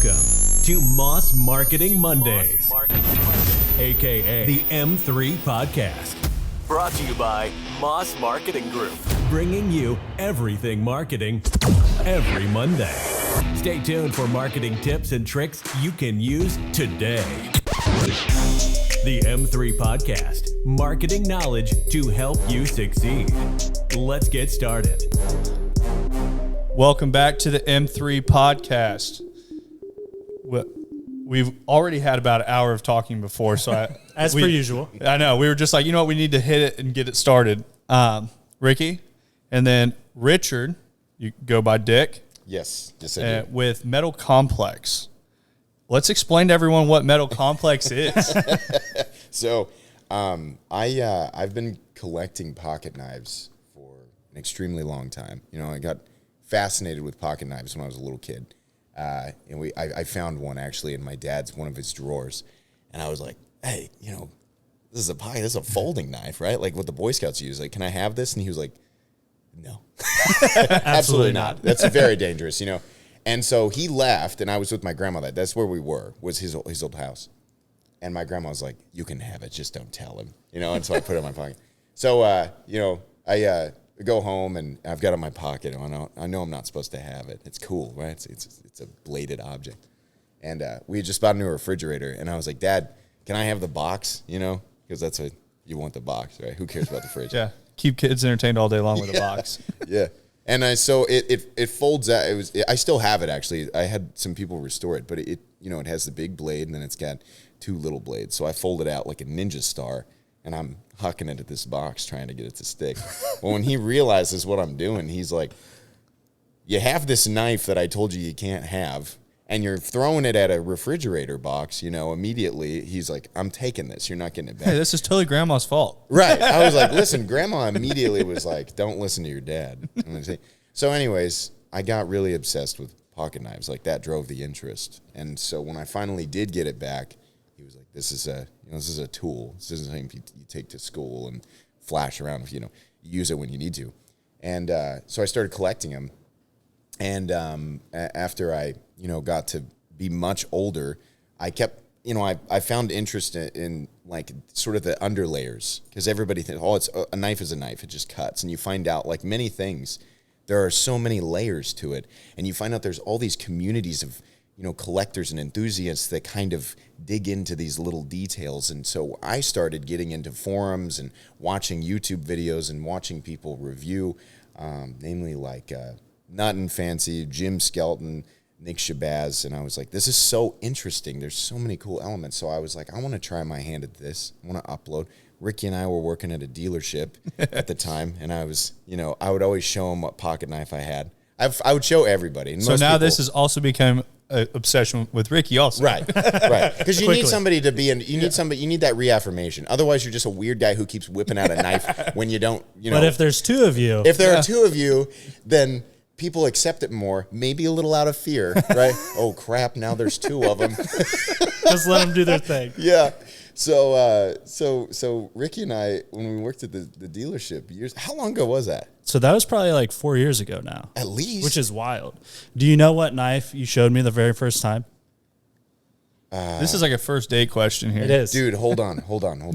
Welcome to Moss Marketing Mondays, aka the M3 Podcast. Brought to you by Moss Marketing Group, bringing you everything marketing every Monday. Stay tuned for marketing tips and tricks you can use today. The M3 Podcast, marketing knowledge to help you succeed. Let's get started. Welcome back to the M3 Podcast. We've already had about an hour of talking before, so As per usual. I know. We were just like, you know what, we need to hit it and get it started. Ricky, and then Richard, you go by Dick. Yes, I do. With Metal Complex. Let's explain to everyone what Metal Complex is. So, I've been collecting pocket knives for an extremely long time. You know, I got fascinated with pocket knives when I was a little kid. And I found one actually in my dad's, one of his drawers. And I was like, hey, you know, this is a folding knife, right? Like what the Boy Scouts use. Like, can I have this? And he was like, no. Absolutely not. That's very dangerous, you know. And so he left, and I was with my grandma. That's where we were, was his old house. And my grandma was like, you can have it, just don't tell him. You know, and so I put it in my pocket. So, you know, I go home, and I've got it in my pocket. I know I'm not supposed to have it. It's cool, right? It's a bladed object. And we had just bought a new refrigerator, and I was like, Dad, can I have the box, you know? Because that's what you want, the box, right? Who cares about the fridge? Yeah, keep kids entertained all day long with a box. Yeah. And so it folds out. I still have it, actually. I had some people restore it, but it has the big blade, and then it's got two little blades. So I fold it out like a ninja star, and I'm hucking it at this box trying to get it to stick. Well, when he realizes what I'm doing, he's like, you have this knife that I told you can't have, and you're throwing it at a refrigerator box, you know, immediately. He's like, I'm taking this. You're not getting it back. Hey, this is totally Grandma's fault. Right. I was like, listen, Grandma immediately was like, don't listen to your dad. So anyways, I got really obsessed with pocket knives. Like, that drove the interest. And so when I finally did get it back, he was like, this is a tool. This isn't something you take to school and flash around. You use it when you need to. And so I started collecting them. And after I, got to be much older, I kept, I found interest in like sort of the underlayers, because everybody thinks, a knife is a knife. It just cuts. And you find out, like many things, there are so many layers to it. And you find out there's all these communities of, collectors and enthusiasts that kind of dig into these little details. And so I started getting into forums and watching YouTube videos and watching people review, namely like Nut and Fancy, Jim Skelton, Nick Shabazz. And I was like, this is so interesting. There's so many cool elements. So I was like, I want to try my hand at this. I want to upload. Ricky and I were working at a dealership at the time. And I was, I would always show them what pocket knife I had. I would show everybody. And so now this has also become an obsession with Ricky also. Right. Because you need somebody to be you need that reaffirmation. Otherwise, you're just a weird guy who keeps whipping out a knife when you don't, But if there's two of you. If there are two of you, then people accept it more, maybe a little out of fear, right? Oh, crap, now there's two of them. Just let them do their thing. Yeah. So Ricky and I, when we worked at the dealership how long ago was that? So that was probably like 4 years ago now. At least. Which is wild. Do you know what knife you showed me the very first time? This is like a first date question here. It is. Dude, hold on.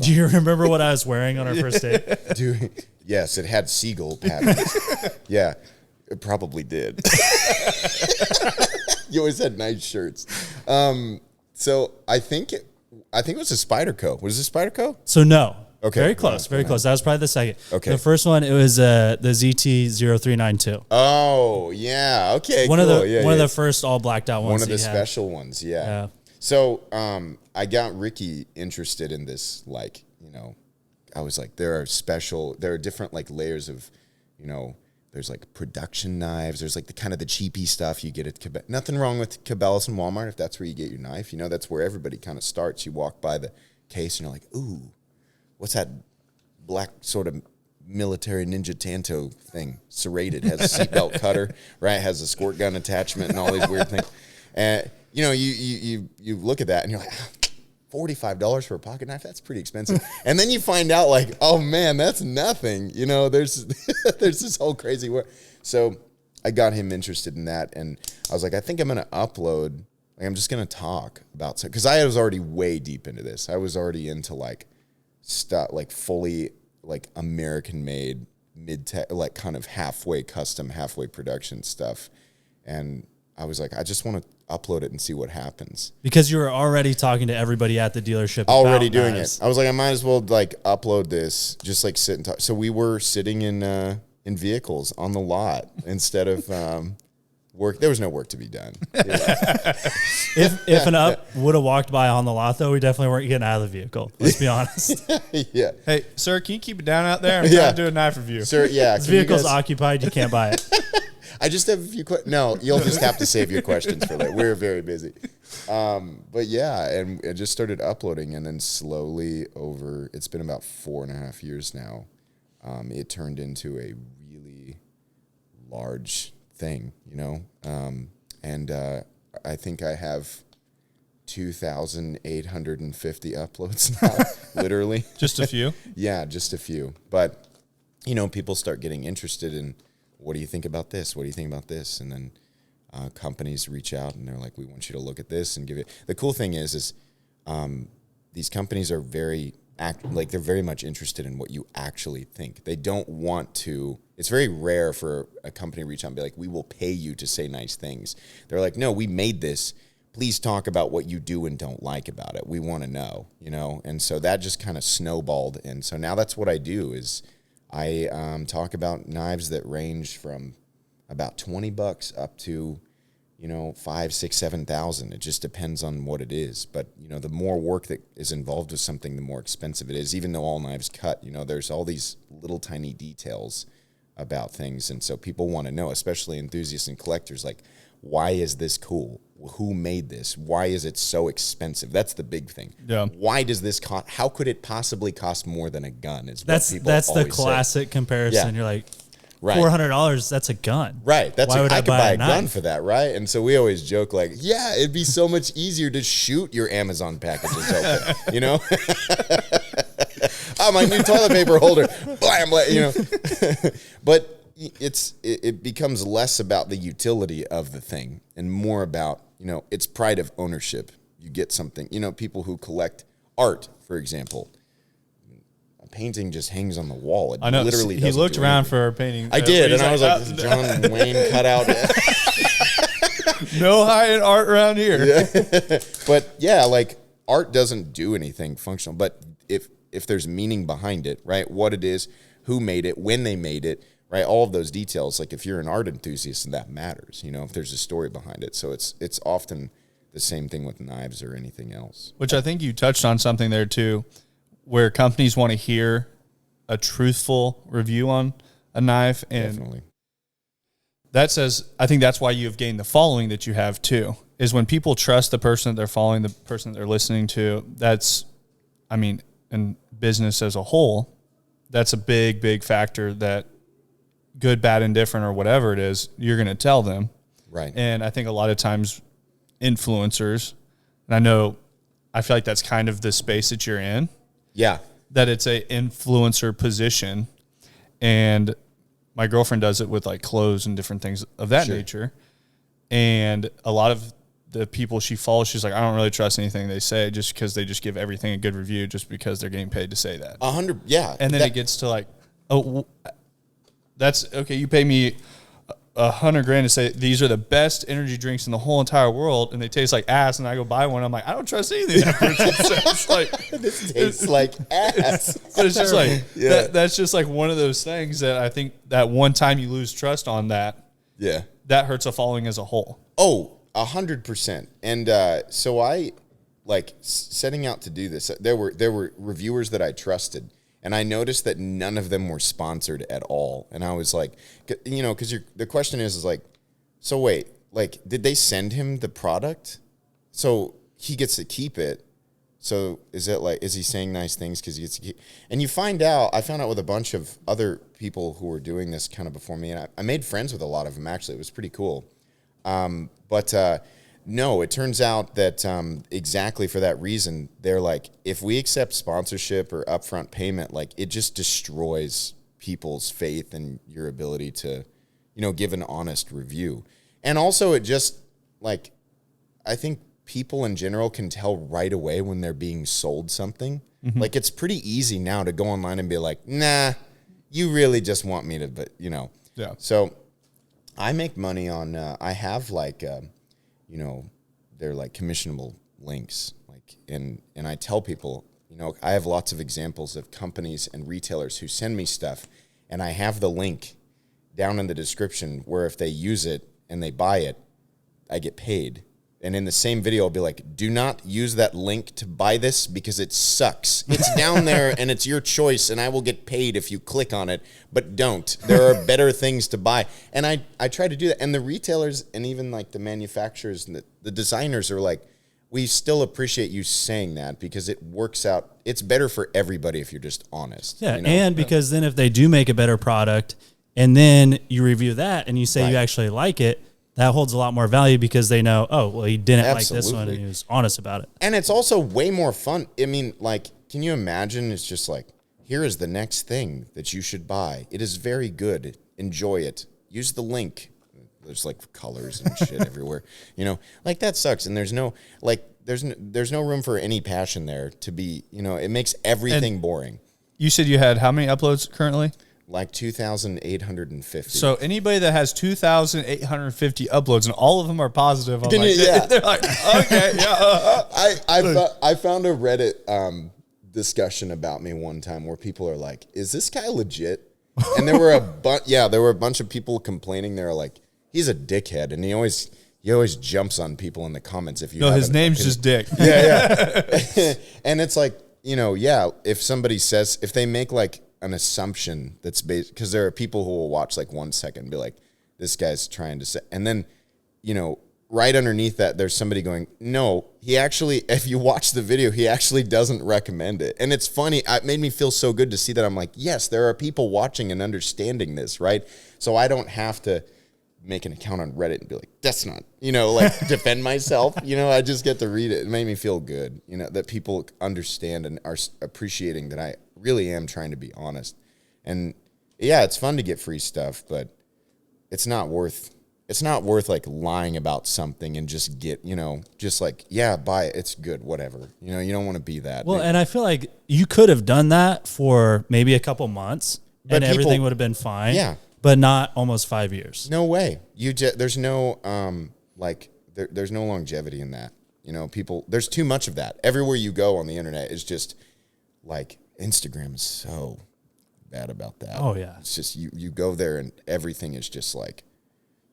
Do you remember what I was wearing on our first date? Dude, yes, it had seagull patterns. Yeah, it probably did. You always had nice shirts. So I think it was a Spyderco. Was it Spyderco? So no. Okay. Very close. That was probably the second. Okay. The first one, it was the ZT0392. Oh, yeah. Okay, one of the first all blacked out ones. One of the special ones, yeah. So I got Ricky interested in this, like, I was like, there are different like layers of, there's like production knives. There's like the kind of the cheapy stuff you get at Cabela's. Nothing wrong with Cabela's and Walmart if that's where you get your knife. That's where everybody kind of starts. You walk by the case and you're like, ooh, what's that black sort of military Ninja Tanto thing? Serrated, has a seatbelt cutter, right? Has a squirt gun attachment and all these weird things. And you look at that and you're like, $45 for a pocket knife? That's pretty expensive. And then you find out, like, oh man, that's nothing. There's this whole crazy world. So I got him interested in that, and I was like, I think I'm going to upload Like, I'm just going to talk about something. Because I was already way deep into this. I was already into, like, stuff, like, fully, like, American-made, mid-tech, like, kind of halfway custom, halfway production stuff. And I was like, I just want to upload it and see what happens. Because you were already talking to everybody at the dealership. Already about doing knives. it. I was like, I might as well, like, upload this, just, like, sit and talk. So we were sitting in vehicles on the lot instead of work. There was no work to be done. If an up would have walked by on the lot, though, we definitely weren't getting out of the vehicle. Let's be honest. Yeah. Hey, sir, can you keep it down out there? I'm Yeah. trying to do a knife review. Sir, yeah. This can you vehicle's guys- occupied. You can't buy it. I just have a few questions. No, you'll just have to save your questions for later. We're very busy. But yeah, and I just started uploading, and then slowly over, it's been about 4.5 years now, it turned into a really large thing, you know? And I think I have 2,850 uploads now, literally. Just a few? Yeah, just a few. But, you know, people start getting interested in, what do you think about this? What do you think about this? And then companies reach out and they're like, we want you to look at this and give it. The cool thing is these companies are they're very much interested in what you actually think. They don't want to, it's very rare for a company to reach out and be like, we will pay you to say nice things. They're like, no, we made this. Please talk about what you do and don't like about it. We want to know, you know? And so that just kind of snowballed. And so now that's what I do is I talk about knives that range from about $20 up to, you know, 5, 6, 7,000. It just depends on what it is. But, you know, the more work that is involved with something, the more expensive it is. Even though all knives cut, you know, there's all these little tiny details about things. And so people want to know, especially enthusiasts and collectors, like, why is this cool? Who made this? Why is it so expensive? That's the big thing. Yeah. Why does this cost? How could it possibly cost more than a gun? Is That's what people the always classic comparison. Yeah. You're like, Right. $400. That's a gun. Right. That's Why would I could buy a gun knife? for that, right? And so we always joke like, yeah, it'd be so much easier to shoot your Amazon packages open, you know? Oh, my new toilet paper holder. Blam, blam, you know. But it becomes less about the utility of the thing and more about, you know, it's pride of ownership. You get something, you know, people who collect art, for example. A painting just hangs on the wall. It I know. literally He doesn't looked do around anything. for a painting. I did, and I was like, "Oh, this John Wayne cutout. no high-end art around here. But yeah, like art doesn't do anything functional. But if there's meaning behind it, right? What it is, who made it, when they made it, right? All of those details. Like if you're an art enthusiast, and that matters. You know, if there's a story behind it. So it's often the same thing with knives or anything else. Which I think you touched on something there too, where companies want to hear a truthful review on a knife. And Definitely. that says, I think that's why you have gained the following that you have too, is when people trust the person that they're following, the person that they're listening to. That's, I mean, in business as a whole, that's a big, big factor that good, bad, indifferent, or whatever it is, you're going to tell them. Right. And I think a lot of times influencers, and I feel like that's kind of the space that you're in, Yeah. that it's a influencer position. And my girlfriend does it with like clothes and different things of that Sure. nature. And a lot of the people she follows, she's like, I don't really trust anything they say just because they just give everything a good review just because they're getting paid to say that. 100. Yeah. And then it gets to like, oh, that's okay. You pay me $100,000 to say these are the best energy drinks in the whole entire world, and they taste like ass. And I go buy one. I'm like, I don't trust anything that person says. Like, this tastes like ass. but it's just like Yeah. that's just like one of those things that I think that one time you lose trust on that Yeah. hurts a following as a whole. Oh, 100%. And so I setting out to do this. There were reviewers that I trusted, and I noticed that none of them were sponsored at all. And I was like, you know, because the question is like, so wait, like, did they send him the product? So he gets to keep it. So is he saying nice things because he gets to keep? And I found out with a bunch of other people who were doing this kind of before me, and I made friends with a lot of them. Actually, it was pretty cool. No, it turns out that exactly for that reason, they're like, if we accept sponsorship or upfront payment, like it just destroys people's faith in your ability to, you know, give an honest review. And also it just like, I think people in general can tell right away when they're being sold something. Like, it's pretty easy now to go online and be like, nah, you really just want me to, but you know. Yeah. So I make money on, I have like, you know, they're like commissionable links. Like, and I tell people, you know, I have lots of examples of companies and retailers who send me stuff, and I have the link down in the description where if they use it and they buy it, I get paid. And in the same video, I'll be like, do not use that link to buy this because it sucks. It's down there and it's your choice, and I will get paid if you click on it, but don't. There are better things to buy. And I try to do that. And the retailers and even like the manufacturers and the designers are like, we still appreciate you saying that because it works out. It's better for everybody if you're just honest. Yeah, you know? and because then if they do make a better product and then you review that and you say you actually like it, that holds a lot more value because they know, oh, well, he didn't like this one and he was honest about it. And it's also way more fun. I mean, like, can you imagine? It's just like, here is the next thing that you should buy. It is very good. Enjoy it. Use the link. There's like colors and shit everywhere. You know, like that sucks. And there's no room for any passion there to be, you know, it makes everything boring. You said you had how many uploads currently? Like 2,850. So anybody that has 2,850 uploads and all of them are positive, I'm like, Yeah. they're like, okay, yeah. I found a Reddit discussion about me one time where people are like, "Is this guy legit?" And there were a bunch of people complaining. They're like, "He's a dickhead," and he always jumps on people in the comments. If you No, his name's just Dick. yeah. And it's like, you know, if somebody says, if they make like an assumption that's based, because there are people who will watch like 1 second and be like, this guy's trying to say, and then, you know, right underneath that, there's somebody going, no, he actually, if you watch the video, he actually doesn't recommend it. And it's funny. It made me feel so good to see that. I'm like, yes, there are people watching and understanding this, right? So I don't have to make an account on Reddit and be like, that's not, you know, like defend myself. You know, I just get to read it. It made me feel good, you know, that people understand and are appreciating that I really am trying to be honest. And yeah, it's fun to get free stuff, but it's not worth like lying about something and just get, you know, just like, yeah, buy it. It's good, whatever. You know, you don't want to be that. Well, and I feel like you could have done that for maybe a couple months and everything would have been fine. Yeah. But not almost 5 years. No way. There's no, there's no longevity in that. You know, there's too much of that. Everywhere you go on the internet is just like, Instagram is so bad about that. Oh, yeah. It's just, you go there and everything is just like,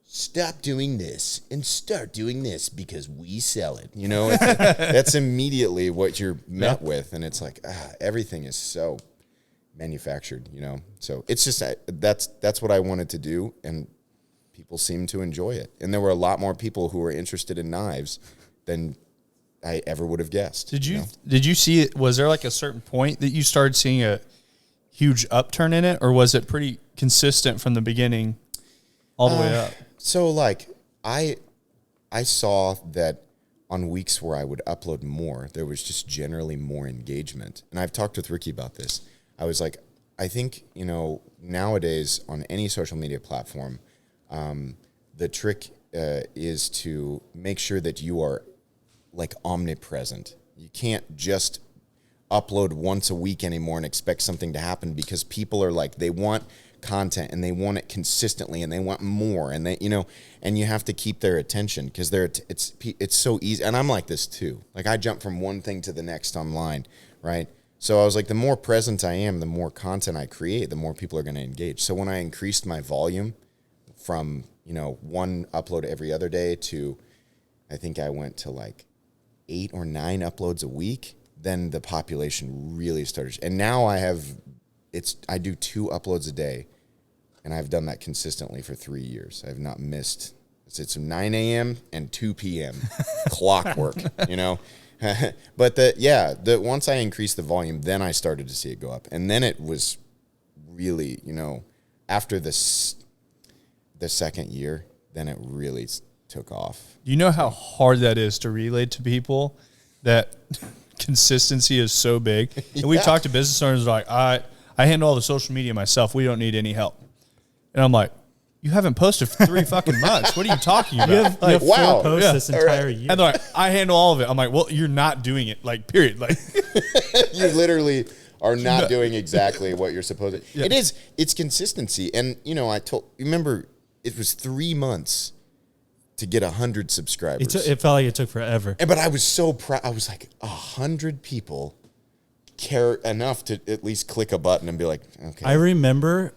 stop doing this and start doing this because we sell it. You know, that's immediately what you're met with. And it's like, everything is so manufactured, you know? So it's just, that's what I wanted to do. And people seem to enjoy it. And there were a lot more people who were interested in knives than I ever would have guessed. Did you see it? Was there like a certain point that you started seeing a huge upturn in it, or was it pretty consistent from the beginning all the way up? So like I saw that on weeks where I would upload more, there was just generally more engagement. And I've talked with Ricky about this. I was like, I think, you know, nowadays on any social media platform, the trick is to make sure that you are like omnipresent. You can't just upload once a week anymore and expect something to happen, because people are like, they want content and they want it consistently and they want more, and they, you know, and you have to keep their attention because it's so easy. And I'm like this too. Like I jump from one thing to the next online, right? So I was like, the more present I am, the more content I create, the more people are going to engage. So when I increased my volume from, you know, one upload every other day to, I think I went to like 8 or 9 uploads a week, then the population really started. And now I do 2 uploads a day, and I've done that consistently for 3 years. I've not missed. It's 9 a.m. and 2 p.m. clockwork, you know? But once I increased the volume, then I started to see it go up. And then it was really, you know, after the second year, then it really took off. You know how hard that is to relay to people, that consistency is so big. And we talked to business owners like, I handle all the social media myself. We don't need any help. And I'm like, you haven't posted for 3 fucking months. What are you talking about? You have 4 posts this entire year. And they're like, I handle all of it. I'm like, well, you're not doing it. Like, period. Like, You literally are not doing exactly what you're supposed to. Yeah. It's consistency. And, you know, remember, it was 3 months to get 100 subscribers. It felt like it took forever. But I was so proud. I was like, 100 people care enough to at least click a button and be like, okay. I remember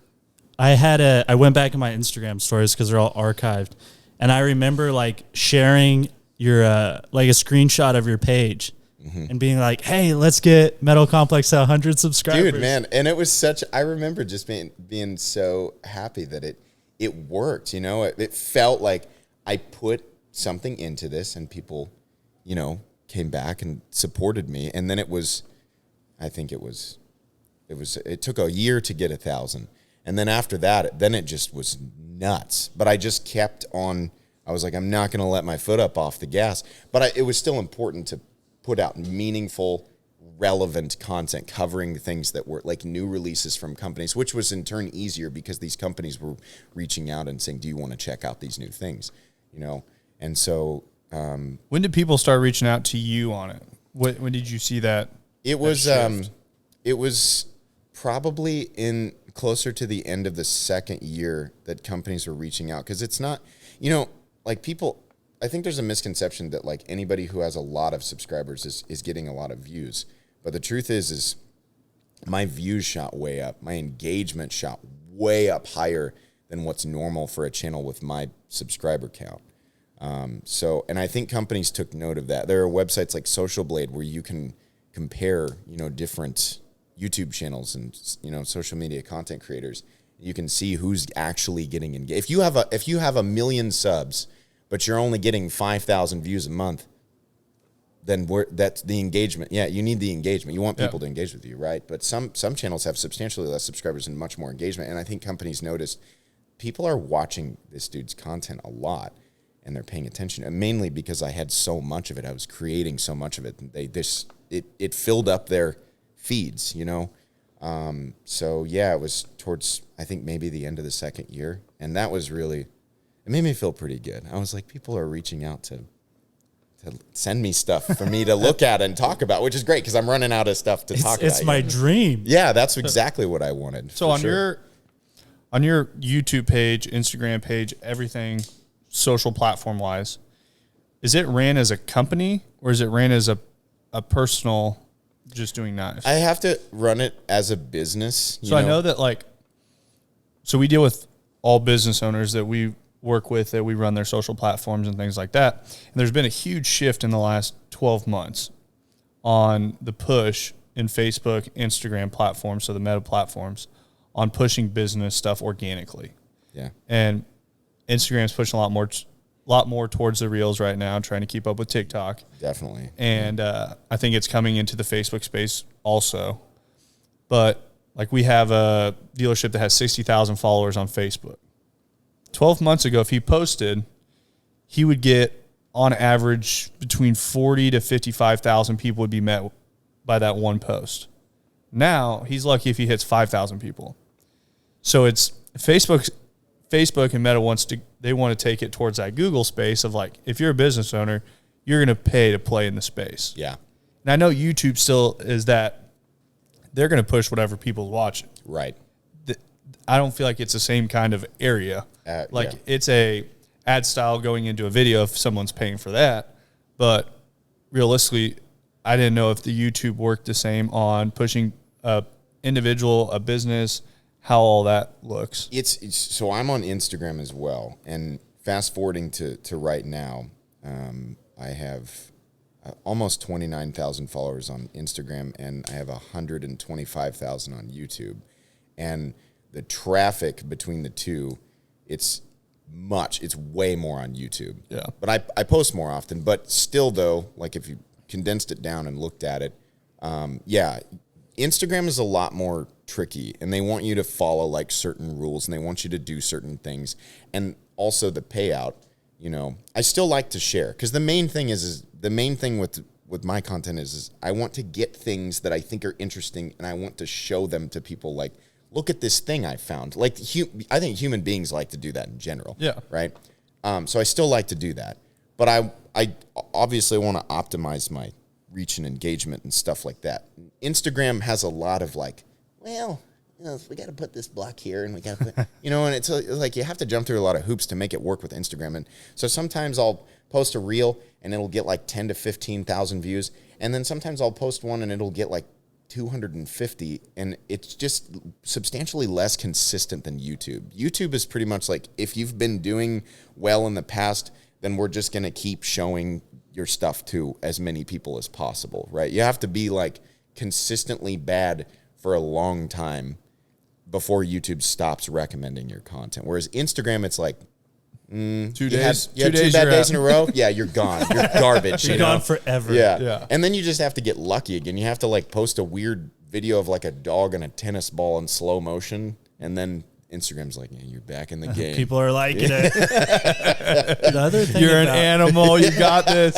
I went back in my Instagram stories because they're all archived. And I remember like sharing your, like a screenshot of your page and being like, hey, let's get Metal Complex to 100 subscribers. Dude, man. And it was I remember just being so happy that it worked. You know, it felt like I put something into this and people, you know, came back and supported me. And then it took a year to get 1,000. And then after that, it just was nuts. But I just kept on. I was like, I'm not going to let my foot up off the gas. But it was still important to put out meaningful, relevant content covering the things that were like new releases from companies, which was in turn easier because these companies were reaching out and saying, do you want to check out these new things? You know? And so. When did people start reaching out to you on it? When did you see that? It was probably in closer to the end of the second year that companies were reaching out. Because it's not, you know, like people, I think there's a misconception that like anybody who has a lot of subscribers is getting a lot of views. But the truth is my views shot way up. My engagement shot way up higher than what's normal for a channel with my subscriber count. And I think companies took note of that. There are websites like Social Blade where you can compare, you know, different YouTube channels and, you know, social media content creators. You can see who's actually getting engaged. If you have 1 million subs, but you're only getting 5,000 views a month, then that's the engagement. Yeah, you need the engagement. You want people to engage with you, right? But some channels have substantially less subscribers and much more engagement. And I think companies noticed people are watching this dude's content a lot, and they're paying attention. And mainly because I had so much of it, I was creating so much of it. It filled up their feeds, you know. So yeah, it was towards, I think, maybe the end of the second year, and that was really, it made me feel pretty good. I was like, people are reaching out to send me stuff for me to look at and talk about, which is great because I'm running out of stuff to talk about. It's my dream. Yeah, that's exactly what I wanted. So on your YouTube page, Instagram page, everything social platform wise, is it ran as a company or is it ran as a personal, just doing knives? I have to run it as a business. So I know that so we deal with all business owners that we work with, that we run their social platforms and things like that. And there's been a huge shift in the last 12 months on the push in Facebook, Instagram platforms, so the meta platforms, on pushing business stuff organically. Yeah. And Instagram's pushing a lot more towards the reels right now, trying to keep up with TikTok. Definitely. And I think it's coming into the Facebook space also. But like we have a dealership that has 60,000 followers on Facebook. 12 months ago, if he posted, he would get on average between 40 to 55,000 people would be met by that one post. Now he's lucky if he hits 5,000 people. So it's Facebook and Meta want to take it towards that Google space of like, if you're a business owner, you're going to pay to play in the space. Yeah. And I know YouTube still is that they're going to push whatever people watch. Right. I don't feel like it's the same kind of area. It's a ad style going into a video if someone's paying for that. But realistically, I didn't know if the YouTube worked the same on pushing a individual, a business, how all that looks. It's so I'm on Instagram as well. And fast forwarding to right now, I have almost 29,000 followers on Instagram, and I have 125,000 on YouTube. And the traffic between the two, it's way more on YouTube. Yeah. But I post more often. But still, though, like if you condensed it down and looked at it, Instagram is a lot more tricky, and they want you to follow like certain rules, and they want you to do certain things. And also the payout, you know, I still like to share, because the main thing with my content is I want to get things that I think are interesting, and I want to show them to people like look at this thing I found. Like, I think human beings like to do that in general. Yeah. Right. So I still like to do that, but I obviously want to optimize my reach and engagement and stuff like that. Instagram has a lot of like, well, we got to put this block here and we got to put, and it's like you have to jump through a lot of hoops to make it work with Instagram. And so sometimes I'll post a reel and it'll get like 10 to 15,000 views. And then sometimes I'll post one and it'll get like 250, and it's just substantially less consistent than YouTube. YouTube is pretty much like, if you've been doing well in the past, then we're just going to keep showing your stuff to as many people as possible, right? You have to be like consistently bad for a long time before YouTube stops recommending your content. Whereas Instagram, it's like, 2 days. You had 2 bad days in a row. Yeah, you're gone. You're garbage. You're gone forever. Yeah. And then you just have to get lucky again. You have to like post a weird video of like a dog and a tennis ball in slow motion, and then Instagram's like, yeah, you're back in the game. People are liking it. The other thing You're an animal. You got this.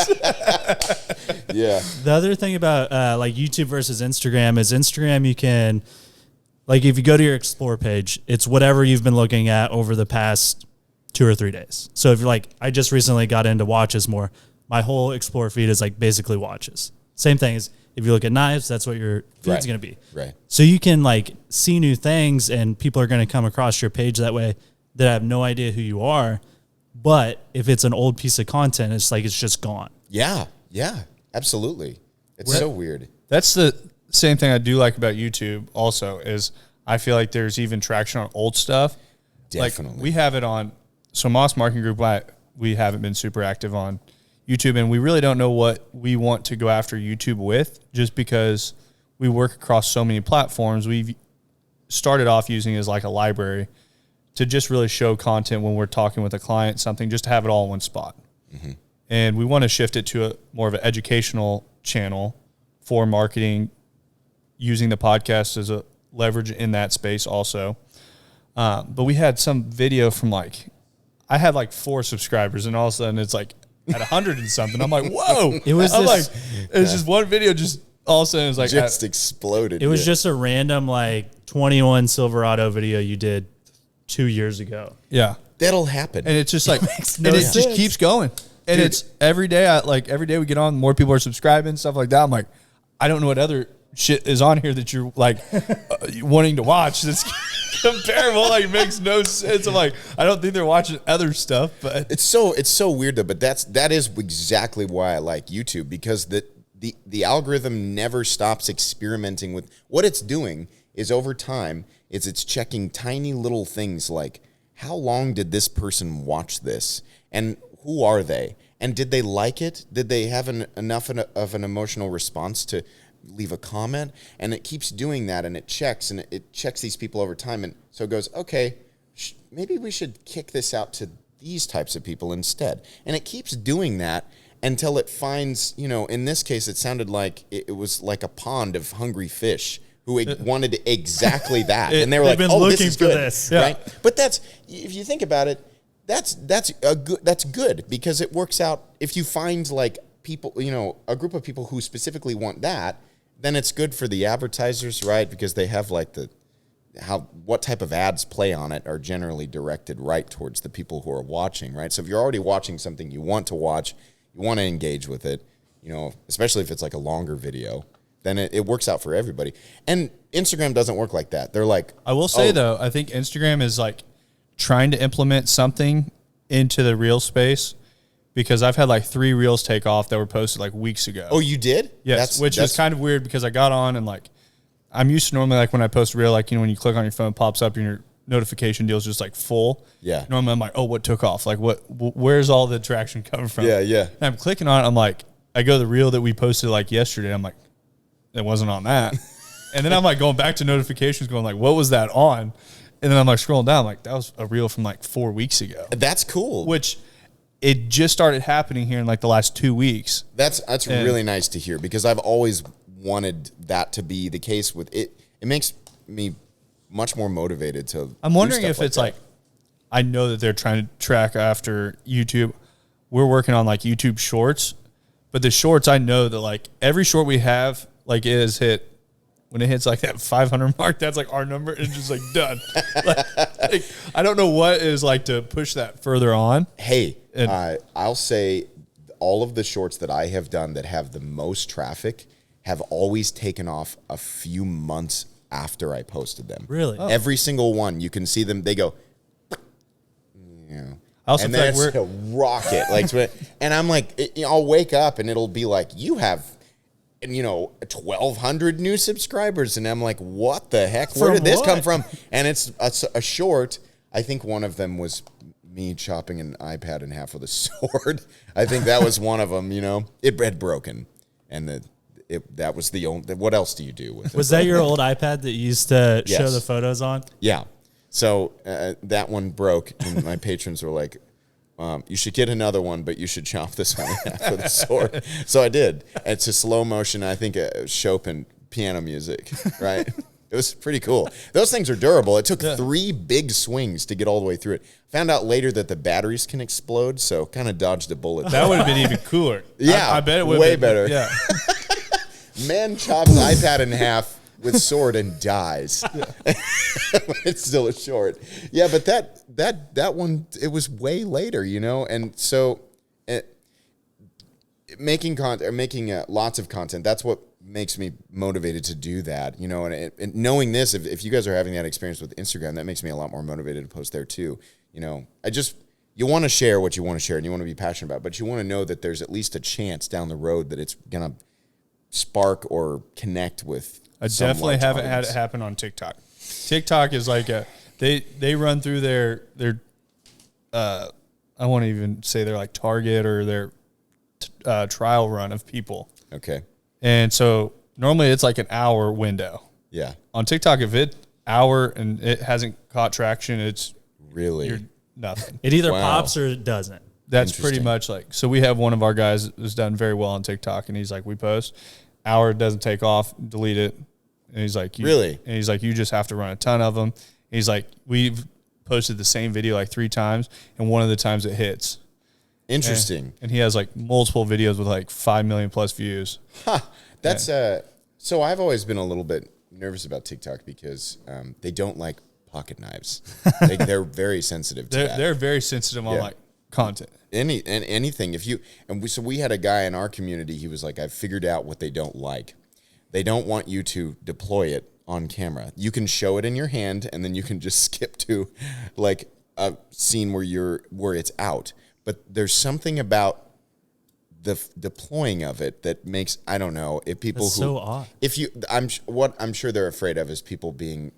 Yeah. The other thing about like YouTube versus Instagram is Instagram, you can, like, if you go to your explore page, it's whatever you've been looking at over the past 2 or 3 days. So if you're like, I just recently got into watches more, my whole explore feed is like basically watches. Same thing as if you look at knives, that's what your feed's going to be. Right. So you can like see new things, and people are going to come across your page that way that have no idea who you are. But if it's an old piece of content, it's like, it's just gone. Yeah. Absolutely. It's so weird. That's the same thing I do like about YouTube also, is I feel like there's even traction on old stuff. Definitely. Like, we have it on, so Moss Marketing Group, we haven't been super active on YouTube, and we really don't know what we want to go after YouTube with, just because we work across so many platforms. We've started off using it as like a library to just really show content when we're talking with a client, something, just to have it all in one spot. Mm-hmm. And we want to shift it to a more of an educational channel for marketing, using the podcast as a leverage in that space also. But we had some video from like, I had like 4 subscribers, and all of a sudden it's like at 100 and something. I'm like, whoa! It was it's just one video, just all of a sudden it's like just exploded. It was just a random like 21 Silverado video you did 2 years ago. Yeah, that'll happen, and it's just like, no and it sense. just keeps going. And Dude. It's every day. Every day we get on, more people are subscribing, stuff like that. I'm like, I don't know what other shit is on here that you're like wanting to watch that's comparable. Like, makes no sense. I'm like, I don't think they're watching other stuff, but it's so weird though. But that is exactly why I like YouTube, because the algorithm never stops experimenting with what it's doing. Is over time, it's checking tiny little things like, how long did this person watch this, and who are they, and did they like it? Did they have enough of an emotional response to leave a comment? And it keeps doing that, and it checks these people over time, and so it goes, okay, maybe we should kick this out to these types of people instead. And it keeps doing that until it finds, in this case, it sounded like it was like a pond of hungry fish who wanted exactly that. And they were like, oh, this is good, this. right? Yeah. But that's, if you think about it, that's good, because it works out. If you find like people, a group of people who specifically want that, then it's good for the advertisers, right? Because they have like what type of ads play on it are generally directed right towards the people who are watching, right? So if you're already watching something you want to watch, you want to engage with it, especially if it's like a longer video, then it works out for everybody. And Instagram doesn't work like that. They're like, I will say though, I think Instagram is like trying to implement something into the reel space, because I've had like 3 reels take off that were posted like weeks ago. Oh, you did? Yes, which is kind of weird, because I got on and like, I'm used to normally like when I post a reel, like, when you click on your phone, it pops up and your notification deal is just like full. Yeah. Normally I'm like, oh, what took off? Like where's all the traction coming from? Yeah. And I'm clicking on it. I'm like, I go to the reel that we posted like yesterday. I'm like, it wasn't on that. And then I'm like going back to notifications going like, what was that on? And then I'm like scrolling down, like that was a reel from like 4 weeks ago. That's cool. Which it just started happening here in like the last 2 weeks. That's really nice to hear, because I've always wanted that to be the case with it. It makes me much more motivated to. I'm wondering if like it's that. like, I know that they're trying to track after YouTube. We're working on like YouTube shorts, but the shorts, I know that like every short we have, like it has hit when it hits like that 500 mark, that's like our number. It's just like done. like, I don't know what is like to push that further on. Hey, I'll say all of the shorts that I have done that have the most traffic have always taken off a few months after I posted them. Really? Oh. Every single one, you can see them. They go, I also and feel then like it's a rocket. Like, and I'm like, I'll wake up and it'll be like, you have, 1,200 new subscribers, and I'm like, what the heck? Where did this come from? And it's a short. I think one of them was me chopping an iPad in half with a sword. I think that was one of them. It had broken, and that was the only. What else do you do with it? Was that your old iPad that you used to show Yes. the photos on? Yeah. So that one broke, and my patrons were like, you should get another one, but you should chop this one in half with a sword. So I did. It's a slow motion, I think, Chopin piano music, right? It was pretty cool. Those things are durable. It took 3 big swings to get all the way through it. Found out later that the batteries can explode, so kind of dodged a bullet. that would have been even cooler. Yeah, I bet it would. way better. Yeah. Man chops iPad in half with sword and dies. It's still a short. Yeah, but that one, it was way later, and so making content, making lots of content, that's what makes me motivated to do that, and knowing this, if you guys are having that experience with Instagram, that makes me a lot more motivated to post there too. You want to share what you want to share and you want to be passionate about, but you want to know that there's at least a chance down the road that it's going to spark or connect with. I definitely haven't had it happen on TikTok. TikTok is like they run through their I won't even say they're like target or their trial run of people. Okay. And so normally it's like an hour window. Yeah. On TikTok, if it's hour and it hasn't caught traction, it's Really? you're nothing. It either Wow. pops or it doesn't. That's pretty Interesting. much like, so we have one of our guys who's done very well on TikTok, and he's like, we post, hour doesn't take off, delete it. And he's like, Really? And he's like, you just have to run a ton of them. He's like, we've posted the same video like 3 times, and one of the times it hits. Interesting. And he has like multiple videos with like 5 million plus views. That's so I've always been a little bit nervous about TikTok because they don't like pocket knives. They're very sensitive to that. They're very sensitive on Yeah. like content. Anything. So we had a guy in our community. He was like, I've figured out what they don't like. They don't want you to deploy it on camera. You can show it in your hand, and then you can just skip to like a scene where it's out. But there's something about the deploying of it that makes, I don't know, if people That's so odd. what I'm sure they're afraid of is people being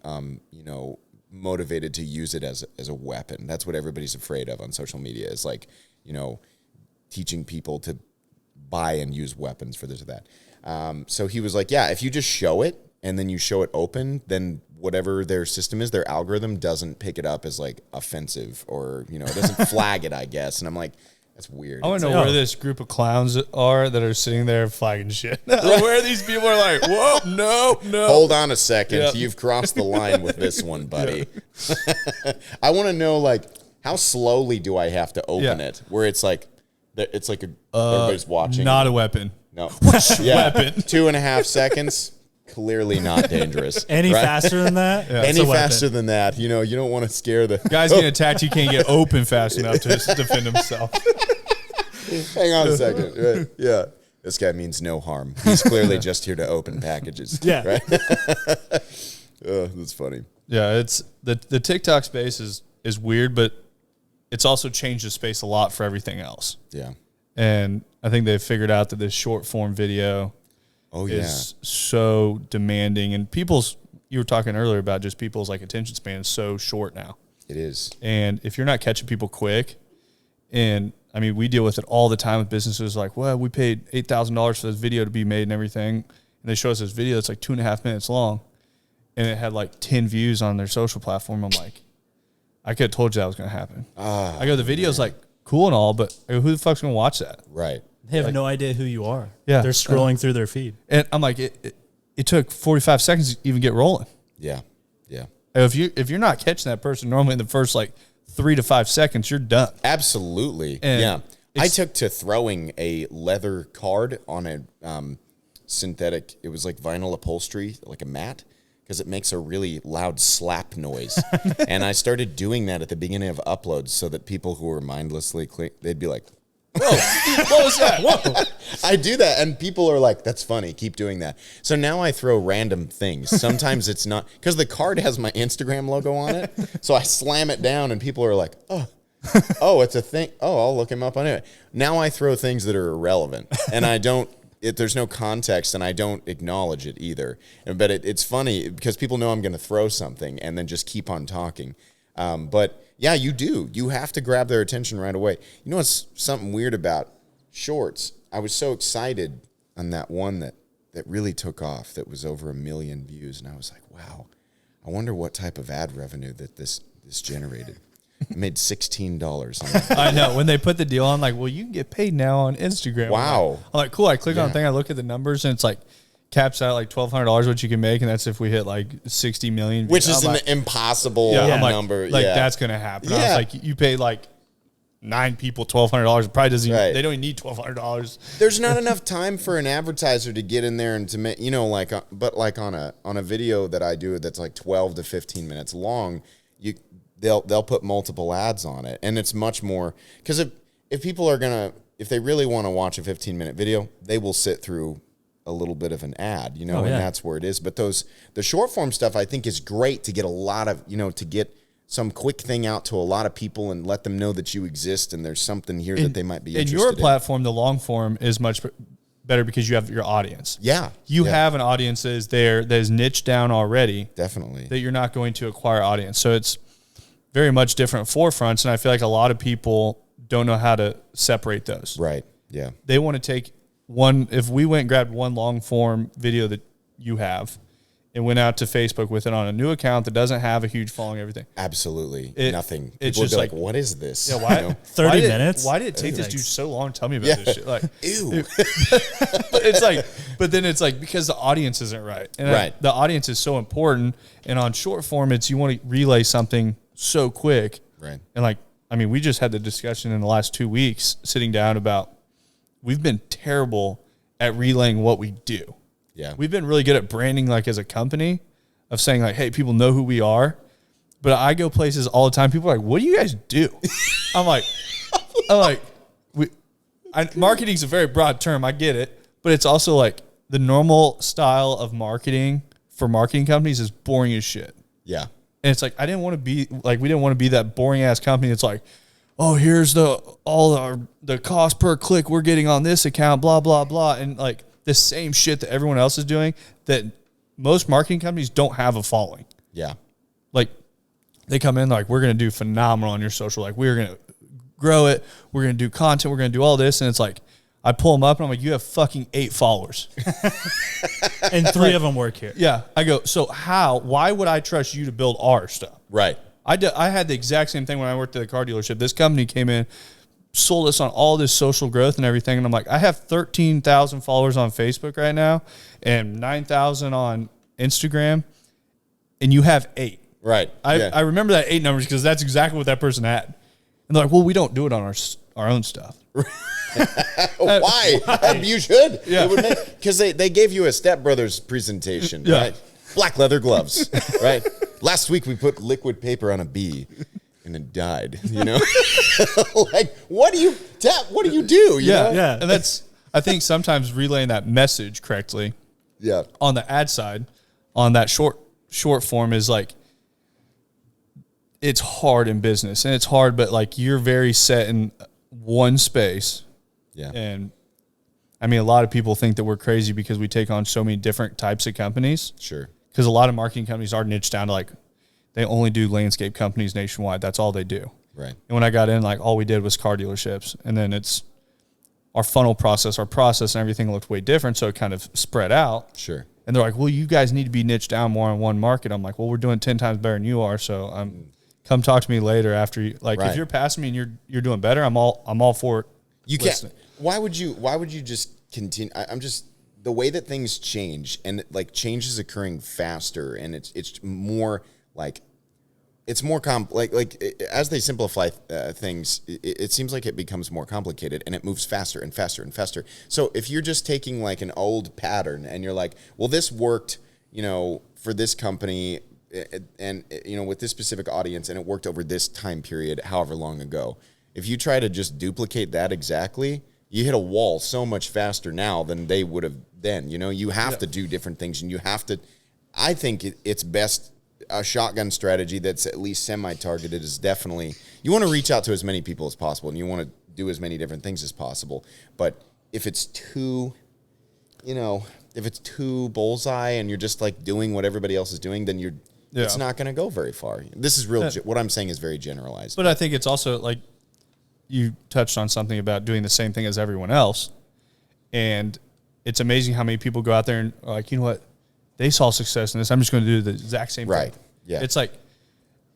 motivated to use it as a weapon. That's what everybody's afraid of on social media, is like, teaching people to buy and use weapons for this or that. So he was like, yeah, if you just show it and then you show it open, then whatever their system is, their algorithm doesn't pick it up as like offensive, or, it doesn't flag it, I guess. And I'm like, that's weird. I want to It's know like, where oh. this group of clowns are that are sitting there flagging shit. Where these people are like, whoa, no. Hold on a second. Yep. You've crossed the line with this one, buddy. I want to know, like, how slowly do I have to open Yeah. it? Where it's like everybody's watching. Not a weapon. No. Yeah. Weapon. 2.5 seconds. Clearly not dangerous. Any right? faster than that? It's Any a weapon. faster than that. You don't want to scare the Guy's getting attacked. He can't get open fast enough to defend himself. Hang on a second. Right? Yeah. This guy means no harm. He's clearly just here to open packages. Yeah. Right? That's funny. Yeah, it's the TikTok space is weird, but it's also changed the space a lot for everything else. Yeah. And I think they've figured out that this short form video Oh, yeah. is so demanding, and you were talking earlier about just people's like attention span is so short now. It is. And if you're not catching people quick, and I mean, we deal with it all the time with businesses like, well, we paid $8,000 for this video to be made and everything. And they show us this video that's like 2.5 minutes long, and it had like 10 views on their social platform. I'm like, I could have told you that was going to happen. I go, the video's like cool and all, but I go, who the fuck's going to watch that? Right. They have no idea who you are. Yeah. They're scrolling through their feed. And I'm like, it took 45 seconds to even get rolling. Yeah. Yeah. If you're not catching that person normally in the first like 3 to 5 seconds, you're done. Absolutely. And yeah. I took to throwing a leather card on a synthetic. It was like vinyl upholstery, like a mat, because it makes a really loud slap noise. And I started doing that at the beginning of uploads so that people who were mindlessly they'd be like, whoa, what was that? Whoa. I do that, and people are like, that's funny, keep doing that. So now I throw random things. Sometimes it's not, because the card has my Instagram logo on it, so I slam it down, and people are like, oh, it's a thing. Oh, I'll look him up on it. Now I throw things that are irrelevant, and there's no context, and I don't acknowledge it either. But it's funny, because people know I'm going to throw something, and then just keep on talking. But yeah, you do. You have to grab their attention right away. You know what's something weird about shorts? I was so excited on that one that really took off, that was over 1 million views. And I was like, wow, I wonder what type of ad revenue that this generated. I made $16 on that. I know. When they put the deal on, like, well, you can get paid now on Instagram. Wow. I'm like, cool. I click on the thing. I look at the numbers, and it's like, caps out like $1,200 what you can make, and that's if we hit like 60 million. Which is an impossible number. Like that's going to happen. I was like, you pay like 9 people $1,200. It probably doesn't even, they don't even need $1,200. There's not enough time for an advertiser to get in there and to make, but like on a video that I do that's like 12 to 15 minutes long, they'll put multiple ads on it, and it's much more, because if people are if they really want to watch a 15-minute video, they will sit through a little bit of an ad, and that's where it is. But the short form stuff, I think, is great to get a lot of, to get some quick thing out to a lot of people and let them know that you exist and there's something here that they might be interested in. In your platform, the long form is much better because you have your audience. Yeah. You have an audience that is there, that is niched down already. Definitely. That you're not going to acquire audience. So it's very much different forefronts, and I feel like a lot of people don't know how to separate those. Right. Yeah. They want to take if we went and grabbed one long form video that you have and went out to Facebook with it on a new account that doesn't have a huge following, everything. Nothing. People It's would just be like, what is this? Yeah, why? 30 minutes? Why did it take this dude so long to tell me about this shit? Like, ew. But then it's like, because the audience isn't right. And the audience is so important. And on short form, you want to relay something so quick. Right. And we just had the discussion in the last 2 weeks sitting down about, we've been terrible at relaying what we do. Yeah. We've been really good at branding, like as a company, of saying like, hey, people know who we are. But I go places all the time. People are like, what do you guys do? I'm like, marketing's a very broad term. I get it. But it's also like the normal style of marketing for marketing companies is boring as shit. Yeah. And it's like, we didn't want to be that boring ass company that's like, oh, here's the cost per click we're getting on this account, blah, blah, blah. And like the same shit that everyone else is doing, that most marketing companies don't have a following. Yeah. Like they come in like, we're going to do phenomenal on your social. Like we're going to grow it. We're going to do content. We're going to do all this. And it's like, I pull them up and I'm like, you have fucking 8 followers. And 3 of them work here. Yeah. I go, so why would I trust you to build our stuff? Right. I had the exact same thing when I worked at the car dealership. This company came in, sold us on all this social growth and everything. And I'm like, I have 13,000 followers on Facebook right now and 9,000 on Instagram, and you have 8. Right. I remember that 8 numbers because that's exactly what that person had. And they're like, well, we don't do it on our own stuff. Why? You should. Yeah. Because they gave you a Step Brothers presentation, right? Black leather gloves, right? Last week we put liquid paper on a bee and it died, Like, what do you do? You know? Yeah. And I think sometimes relaying that message correctly on the ad side, on that short form is like, it's hard in business, and it's hard, but like you're very set in one space. Yeah. And a lot of people think that we're crazy because we take on so many different types of companies. Sure. Because a lot of marketing companies are niched down to like, they only do landscape companies nationwide. That's all they do. Right. And when I got in, like all we did was car dealerships. And then it's our funnel process, and everything looked way different. So it kind of spread out. Sure. And they're like, well, you guys need to be niched down more on one market. I'm like, well, we're doing 10 times better than you are. So come talk to me later after you, like, if you're passing me and you're doing better, I'm all for it. You can't. Why would you just continue? I'm just, the way that things change, and like change is occurring faster, and it's more like it's more as they simplify things, it seems like it becomes more complicated and it moves faster and faster and faster. So if you're just taking like an old pattern and you're like, well, this worked, for this company and with this specific audience, and it worked over this time period, however long ago. If you try to just duplicate that exactly, you hit a wall so much faster now than they would have then. You have to do different things, and you have to. I think it's best. A shotgun strategy that's at least semi-targeted is definitely, you want to reach out to as many people as possible and you want to do as many different things as possible. But if it's too, if it's too bullseye and you're just like doing what everybody else is doing, then it's not going to go very far. This is real. What I'm saying is very generalized. But I think it's also like you touched on something about doing the same thing as everyone else. And it's amazing how many people go out there and are like, you know what? They saw success in this. I'm just going to do the exact same thing. Right. Yeah. It's like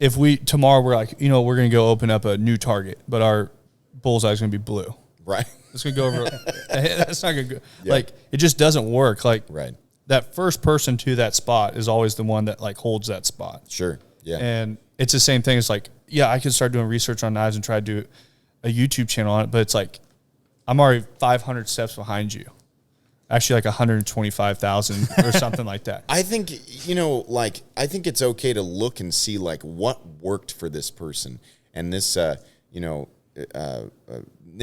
if tomorrow we're like, we're going to go open up a new Target, but our bullseye is going to be blue. Right. It's going to go over. That's not going to go. Yeah. Like, it just doesn't work. Like, right. That first person to that spot is always the one that like holds that spot. Sure. Yeah. And it's the same thing. It's like, yeah, I could start doing research on knives and try to do a YouTube channel on it, but it's like, I'm already 500 steps behind you. Actually, like 125,000 or something like that. I think, I think it's okay to look and see like what worked for this person. And this, Nick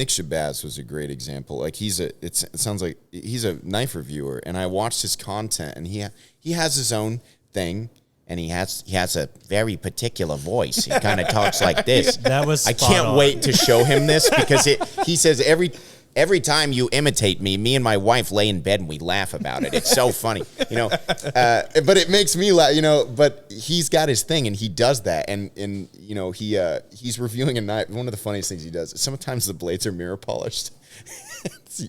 Shabazz was a great example. Like it sounds like he's a knife reviewer, and I watched his content, and he has his own thing, and he has a very particular voice. He kind of talks like this. That was I can't wait to show him this because he says every time you imitate me, me and my wife lay in bed and we laugh about it. It's so funny, but it makes me laugh, but he's got his thing and he does that. And he's reviewing a knife. One of the funniest things he does is sometimes the blades are mirror polished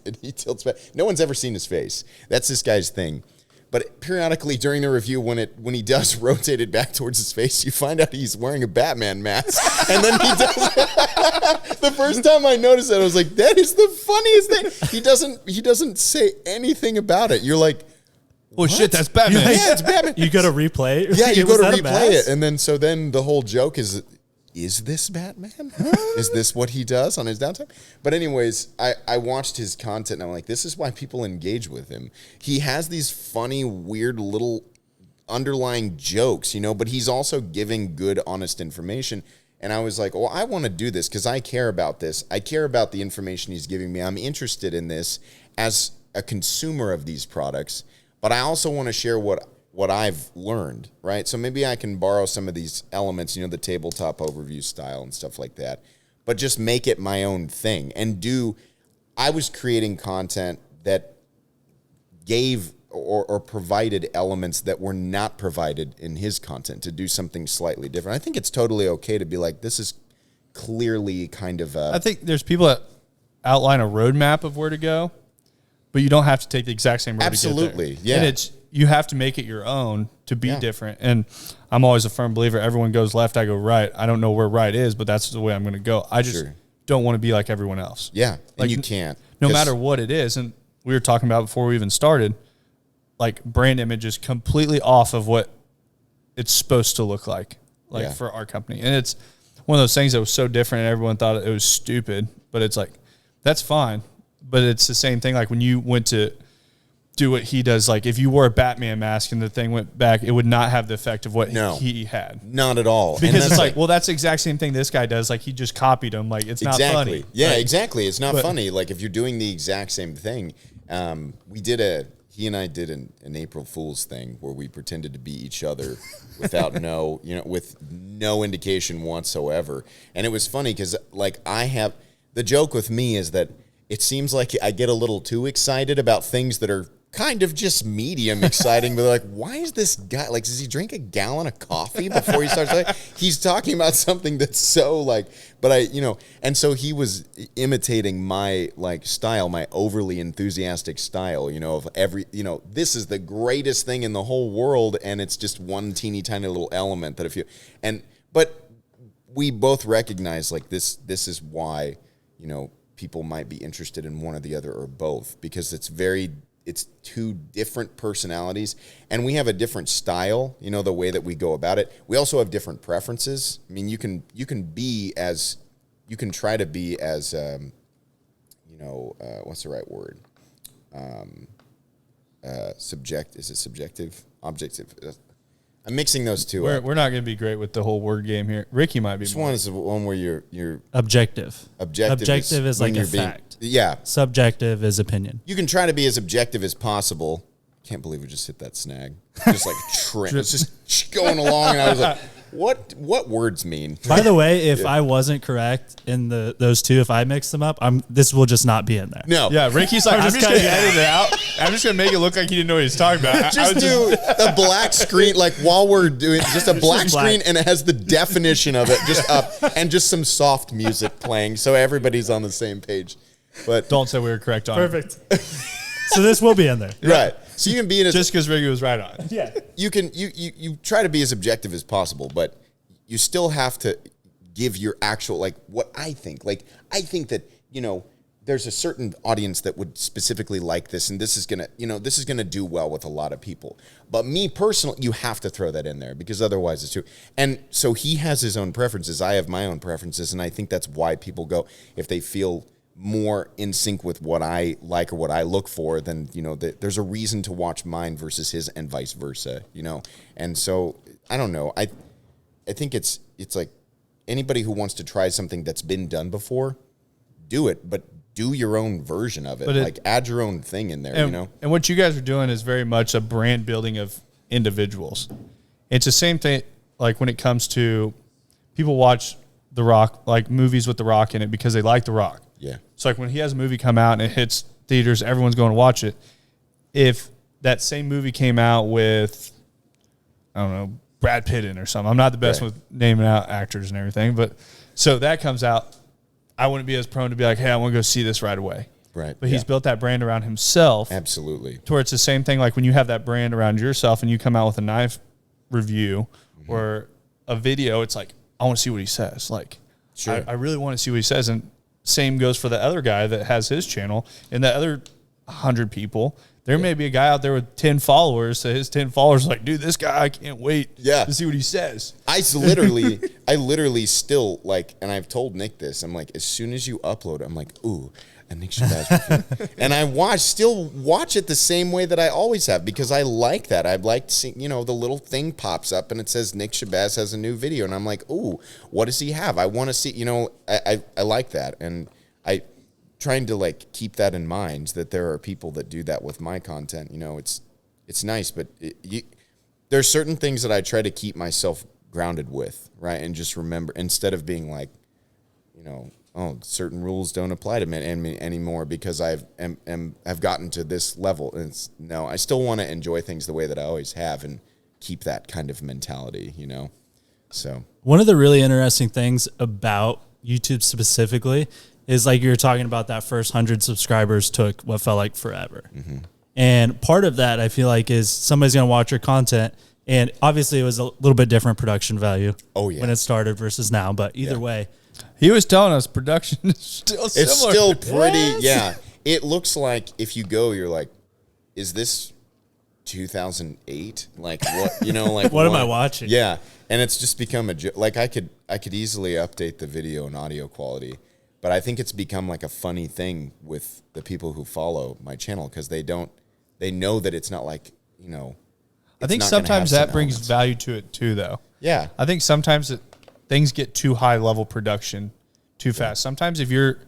and he tilts back. No one's ever seen his face. That's this guy's thing. But periodically during the review, when he does rotate it back towards his face, you find out he's wearing a Batman mask. And then he does. The first time I noticed that, I was like, "That is the funniest thing." He doesn't say anything about it. You're like, "Oh shit, that's Batman!" Yeah, it's Batman. You go to replay it. Yeah, you go to replay it, and then the whole joke is this Batman? Is this what he does on his downtime? But anyways, I watched his content and I'm like, this is why people engage with him. He has these funny, weird little underlying jokes, but he's also giving good, honest information. And I was like, well, I want to do this because I care about this. I care about the information he's giving me. I'm interested in this as a consumer of these products, but I also want to share what I've learned, right? So maybe I can borrow some of these elements, the tabletop overview style and stuff like that, but just make it my own thing I was creating content that gave or provided elements that were not provided in his content to do something slightly different. I think it's totally okay to be like, this is clearly kind of I think there's people that outline a roadmap of where to go, but you don't have to take the exact same road absolutely, to get there. yeah. And you have to make it your own to be different. And I'm always a firm believer, everyone goes left, I go right. I don't know where right is, but that's the way I'm going to go. I just don't want to be like everyone else. Yeah, and you can't. No matter what it is. And we were talking about before we even started, like brand image is completely off of what it's supposed to look like for our company. And it's one of those things that was so different and everyone thought it was stupid, but it's like, that's fine. But it's the same thing. Like when you went to do what he does, like if you wore a Batman mask and the thing went back, it would not have the effect of what he had. Not at all. Because it's like, well, that's the exact same thing this guy does. Like he just copied him. Like it's not funny. Yeah, like, exactly. It's not funny. Like if you're doing the exact same thing, he and I did an April Fool's thing where we pretended to be each other without with no indication whatsoever. And it was funny because like the joke with me is that it seems like I get a little too excited about things that are kind of just medium exciting, but like, why is this guy, like, does he drink a gallon of coffee before he starts? He's talking about something that's so like, but and so he was imitating my like style, my overly enthusiastic style, of this is the greatest thing in the whole world. And it's just one teeny tiny little element that but we both recognize like this is why, people might be interested in one or the other or both, because it's very it's two different personalities, and we have a different style, you know, the way that we go about it. We also have different preferences. I mean, you can try to be as, what's the right word? Is it subjective? Objective? I'm mixing those two up. We're not going to be great with the whole word game here. Ricky might be. This one is the one where you're objective. Objective is like a fact. Yeah. Subjective is opinion. You can try to be as objective as possible. Can't believe we just hit that snag. Just like it's just going along, and I was like, what words mean? By the way, if I wasn't correct in those two, if I mix them up, this will just not be in there. No. Yeah, Ricky's like, I'm just going to edit it out. I'm just going to make it look like he didn't know what he's talking about. Just do a black screen, like while we're doing just a black screen, and it has the definition of it just up, and just some soft music playing, so everybody's on the same page. But don't say we were correct on perfect. So this will be in there, right? So you can be in just because Ricky was right on it. Yeah. You can you try to be as objective as possible, but you still have to give your actual, like, what I think. Like, I think that, you know, there's a certain audience that would specifically like this, and this is gonna do well with a lot of people. But me personally, you have to throw that in there, because otherwise it's too. And so he has his own preferences. I have my own preferences, and I think that's why people go, if they feel more in sync with what I like or what I look for, then, you know, there's a reason to watch mine versus his, and vice versa, you know. And so I don't know. I think it's like anybody who wants to try something that's been done before, do it, but do your own version of it. Like, add your own thing in there, you know? And what you guys are doing is very much a brand building of individuals. It's the same thing, like when it comes to people watch The Rock, like movies with The Rock in it, because they like The Rock. Yeah. So like when he has a movie come out and it hits theaters, everyone's going to watch it. If that same movie came out with, I don't know, Brad Pitt in or something. I'm not the best with naming out actors and everything, but so that comes out, I wouldn't be as prone to be like, hey, I want to go see this right away. Right. But he's built that brand around himself. Absolutely. To where it's the same thing, like when you have that brand around yourself and you come out with a knife review or a video, it's like, I want to see what he says. Like, sure. I really want to see what he says. And same goes for the other guy that has his channel and the other 100 people. There may be a guy out there with 10 followers. So his 10 followers are like, dude, this guy, I can't wait to see what he says. I literally still, like, and I've told Nick this, I'm like, as soon as you upload, I'm like, ooh, a Nick Shabazz review. And I still watch it the same way that I always have, because I like that. I like seeing, you know, the little thing pops up and it says Nick Shabazz has a new video. And I'm like, ooh, what does he have? I want to see, you know, I like that. And trying to, like, keep that in mind, that there are people that do that with my content. You know, it's nice, but there's certain things that I try to keep myself grounded with, right? And just remember, instead of being like, you know, oh, certain rules don't apply to me anymore because I've gotten to this level. And no, I still want to enjoy things the way that I always have and keep that kind of mentality, you know? So one of the really interesting things about YouTube specifically is, like you were talking about, that first 100 subscribers took what felt like forever. Mm-hmm. And part of that, I feel like, is somebody's going to watch your content. And obviously it was a little bit different production value when it started versus now. But either way. He was telling us production is still similar. It's still pretty, yeah. It looks like if you go, you're like, is this 2008? Like, what, you know, like what am I watching? Yeah. And it's just become like, I could easily update the video and audio quality. But I think it's become like a funny thing with the people who follow my channel, because they know that it's not like, you know. I think sometimes that brings value to it too, though. Yeah. I think sometimes things get too high level production too fast. Sometimes if you're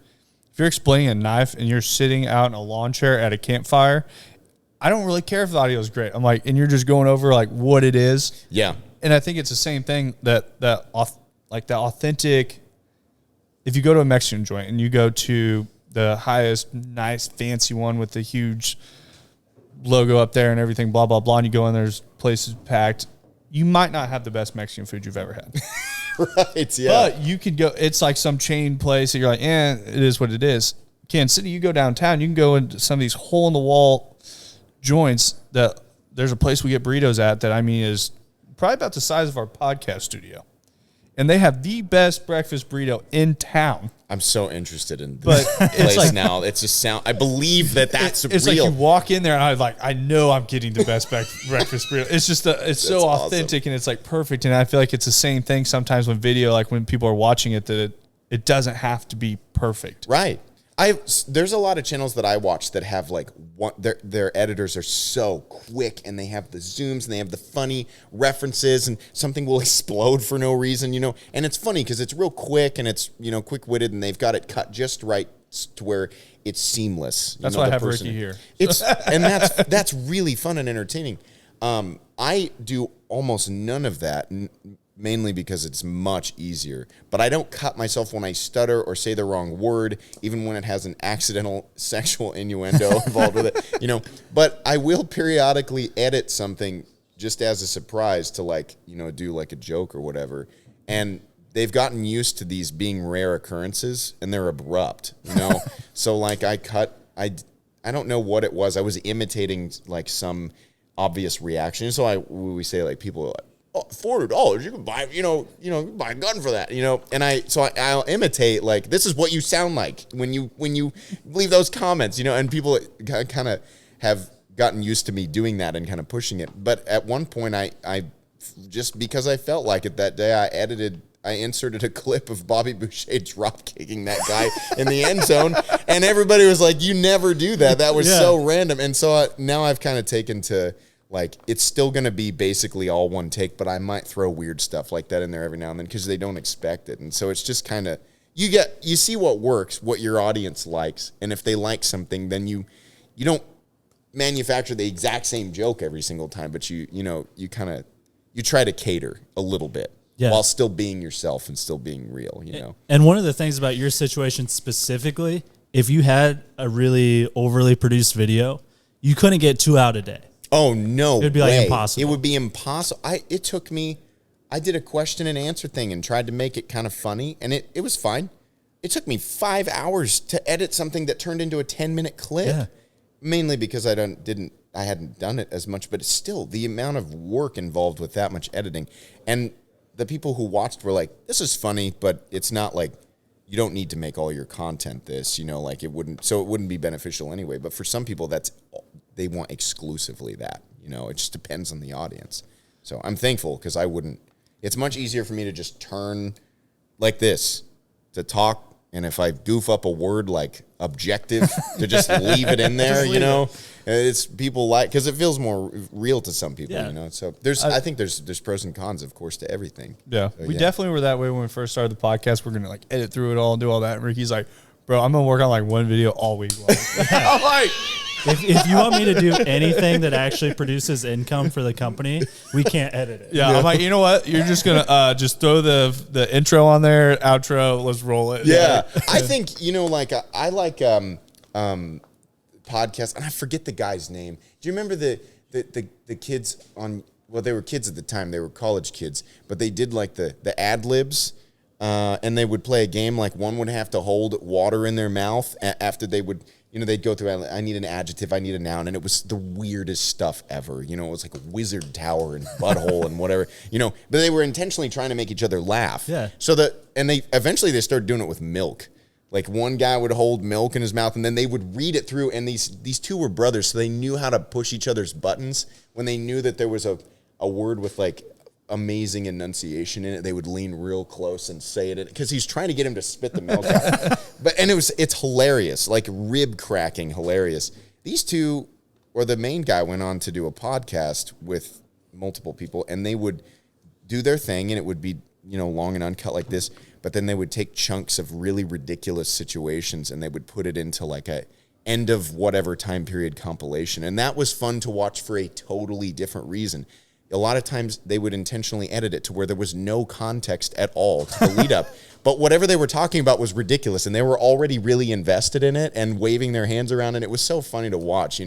explaining a knife and you're sitting out in a lawn chair at a campfire, I don't really care if the audio is great. I'm like, and you're just going over like what it is. Yeah. And I think it's the same thing that authentic. If you go to a Mexican joint and you go to the highest, nice, fancy one with the huge logo up there and everything, blah, blah, blah, and you go in, there's places packed, you might not have the best Mexican food you've ever had. Right, yeah. But you could go, it's like some chain place that you're like, it is what it is. Kansas City, you go downtown, you can go into some of these hole-in-the-wall joints that there's a place we get burritos at that, I mean, is probably about the size of our podcast studio. and they have the best breakfast burrito in town. I'm so interested in But this it's place like- now. It's a sound. I believe that's It's real. like you walk in there, and I know I'm getting the best breakfast burrito. It's just it's so awesome. authentic, and it's like perfect. And I feel like it's the same thing sometimes when video, like when people are watching it, that it doesn't have to be perfect. Right. There's a lot of channels that I watch that have like their editors are so quick, and they have the zooms and they have the funny references, and something will explode for no reason, and it's funny because it's real quick and it's, quick-witted, and they've got it cut just right to where it's seamless. That's why I have Ricky here. And that's really fun and entertaining. I do almost none of that, mainly because it's much easier. But I don't cut myself when I stutter or say the wrong word, even when it has an accidental sexual innuendo involved with it, But I will periodically edit something just as a surprise to do like a joke or whatever. And they've gotten used to these being rare occurrences, and they're abrupt, So I don't know what it was. I was imitating like some obvious reaction. So we say like people are like, $400, you can buy, buy a gun for that, and I'll imitate like, this is what you sound like when you leave those comments, and people kind of have gotten used to me doing that and kind of pushing it. But at one point I just because I felt like it that day, I inserted a clip of Bobby Boucher drop kicking that guy in the end zone, and everybody was like, you never do that. That was so random. And so now I've kind of taken to, like, it's still going to be basically all one take, but I might throw weird stuff like that in there every now and then because they don't expect it. And so it's just kind of, you see what works, what your audience likes. And if they like something, then you don't manufacture the exact same joke every single time, but you try to cater a little bit while still being yourself and still being real, And one of the things about your situation specifically, if you had a really overly produced video, you couldn't get 2 out a day. Oh, no. It would be like impossible. It would be impossible. I did a question and answer thing and tried to make it kind of funny, and it was fine. It took me 5 hours to edit something that turned into a 10-minute clip. Yeah. Mainly because I hadn't done it as much, but it's still the amount of work involved with that much editing. And the people who watched were like, this is funny, but it's not like, you don't need to make all your content this, like it wouldn't be beneficial anyway. But for some people, they want exclusively that, it just depends on the audience. So I'm thankful because it's much easier for me to just turn like this to talk. And if I goof up a word like objective, to just leave it in there, it's people because it feels more real to some people, So I think there's pros and cons, of course, to everything. Yeah, So, we definitely were that way when we first started the podcast. We're gonna like edit through it all and do all that. And Ricky's like, bro, I'm gonna work on like one video all week long. I'm like, If you want me to do anything that actually produces income for the company, we can't edit it. yeah, I'm like, you know what? You're just gonna just throw the intro on there, outro, let's roll it. Yeah, I think I like podcasts, and I forget the guy's name. Do you remember the kids on? Well, they were kids at the time; they were college kids, but they did like the ad libs, and they would play a game. Like one would have to hold water in their mouth after they would. They'd go through, I need an adjective, I need a noun, and it was the weirdest stuff ever. It was like a wizard tower and butthole and whatever, but they were intentionally trying to make each other laugh. Yeah. And they eventually started doing it with milk. Like one guy would hold milk in his mouth, and then they would read it through, and these two were brothers, so they knew how to push each other's buttons. When they knew that there was a word with like amazing enunciation in it, they would lean real close and say it because he's trying to get him to spit the milk out. It's hilarious, like rib cracking hilarious. These two, or the main guy, went on to do a podcast with multiple people, and they would do their thing, and it would be long and uncut like this, but then they would take chunks of really ridiculous situations and they would put it into like a end of whatever time period compilation, and that was fun to watch for a totally different reason. A lot of times they would intentionally edit it to where there was no context at all to the lead up. But whatever they were talking about was ridiculous, and they were already really invested in it and waving their hands around, and it was so funny to watch,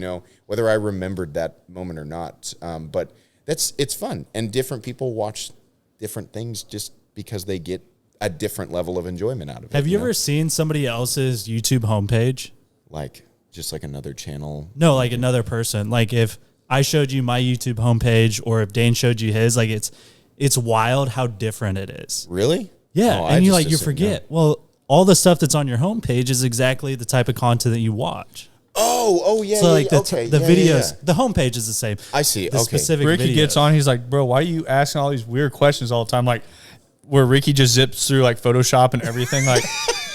whether I remembered that moment or not. But it's fun, and different people watch different things just because they get a different level of enjoyment out of it. Have you ever seen somebody else's YouTube homepage? Like, just like another channel? No, like another person. Like if I showed you my YouTube homepage, or if Dane showed you his, like it's wild how different it is. Really? Yeah, Oh, and you just you assumed, forget. Well, all the stuff that's on your homepage is exactly the type of content that you watch. Oh, yeah. So yeah, okay. the yeah, videos, yeah. the homepage is the same. I see. The Okay. specific Ricky videos. gets on. He's like, bro, why are you asking all these weird questions all the time? Like, where Ricky just zips through like Photoshop and everything. Like,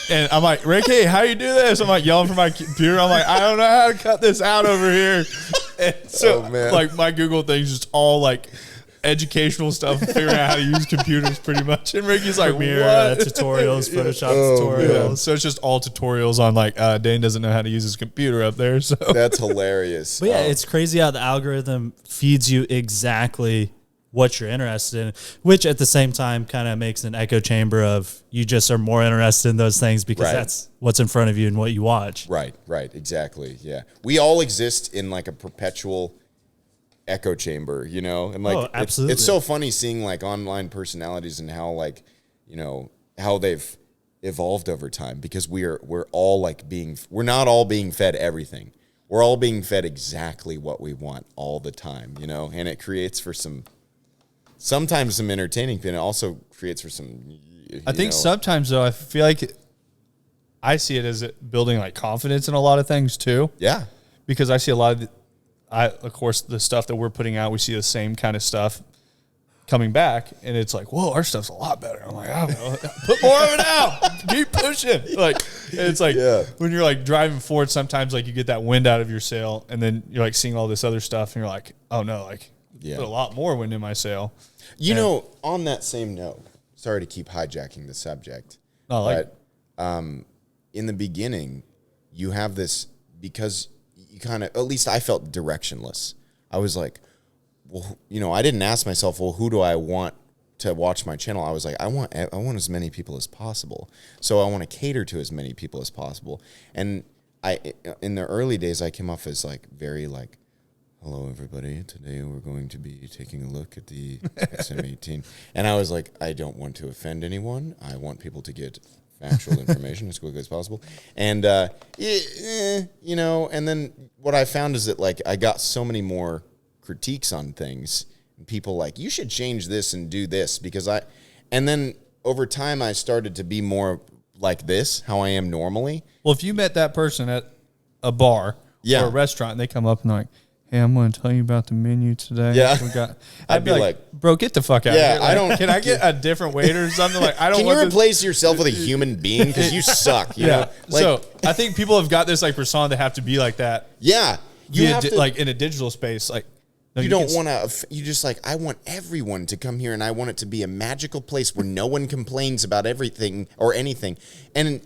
and I'm like, Ricky, how you do this? I'm like yelling from my computer. I'm like, I don't know how to cut this out over here. And so, like, my Google thing's just all like educational stuff, figuring out how to use computers pretty much. And Ricky's like, Premiere what? tutorials, Photoshop Yeah. tutorials. So it's just all tutorials on like Dane doesn't know how to use his computer up there. So That's hilarious. But yeah, it's crazy how the algorithm feeds you exactly what you're interested in, which at the same time kind of makes an echo chamber of you just are more interested in those things because Right. that's what's in front of you and what you watch. Right, exactly. Yeah. We all exist in like a perpetual echo chamber, you know? And like absolutely. It's so funny seeing like online personalities and how like, you know, how they've evolved over time because we're all like we're not all being fed everything. We're all being fed exactly what we want all the time, you know? And it creates for sometimes some entertaining, but it also creates for some. I think sometimes though, I feel like I see it as building like confidence in a lot of things too. Yeah. Because I see a lot of, of course, the stuff that we're putting out, we see the same kind of stuff coming back, and it's like, whoa, our stuff's a lot better. I'm like, I don't know, put more of it out, keep pushing. Like, it's like when you're like driving forward, sometimes like you get that wind out of your sail, and then you're like seeing all this other stuff, and you're like, oh no, like put a lot more wind in my sail. You know, on that same note, sorry to keep hijacking the subject, but in the beginning, you have this because you kind of, at least I felt directionless. I was like, well, you know, I didn't ask myself, well, who do I want to watch my channel? I was like, I want as many people as possible. So I want to cater to as many people as possible. And in the early days, I came off as like very like, hello, everybody. Today we're going to be taking a look at the XM18. And I was like, I don't want to offend anyone. I want people to get factual information as quickly as possible. And, you know, and then what I found is that, like, I got so many more critiques on things. And people like, you should change this and do this because and then over time I started to be more like this, how I am normally. Well, if you met that person at a bar or a restaurant and they come up and they're like, hey, I'm going to tell you about the menu today. Yeah. I'd be like, bro, get the fuck out of here. Like, can I get a different waiter or something? Like, I don't Can want you replace yourself with a human being? Because you suck. You know? Like, so I think people have got this like persona that have to be like that. Yeah. You have to, like in a digital space. Like, no, you don't want to, you just like, I want everyone to come here and I want it to be a magical place where no one complains about everything or anything. And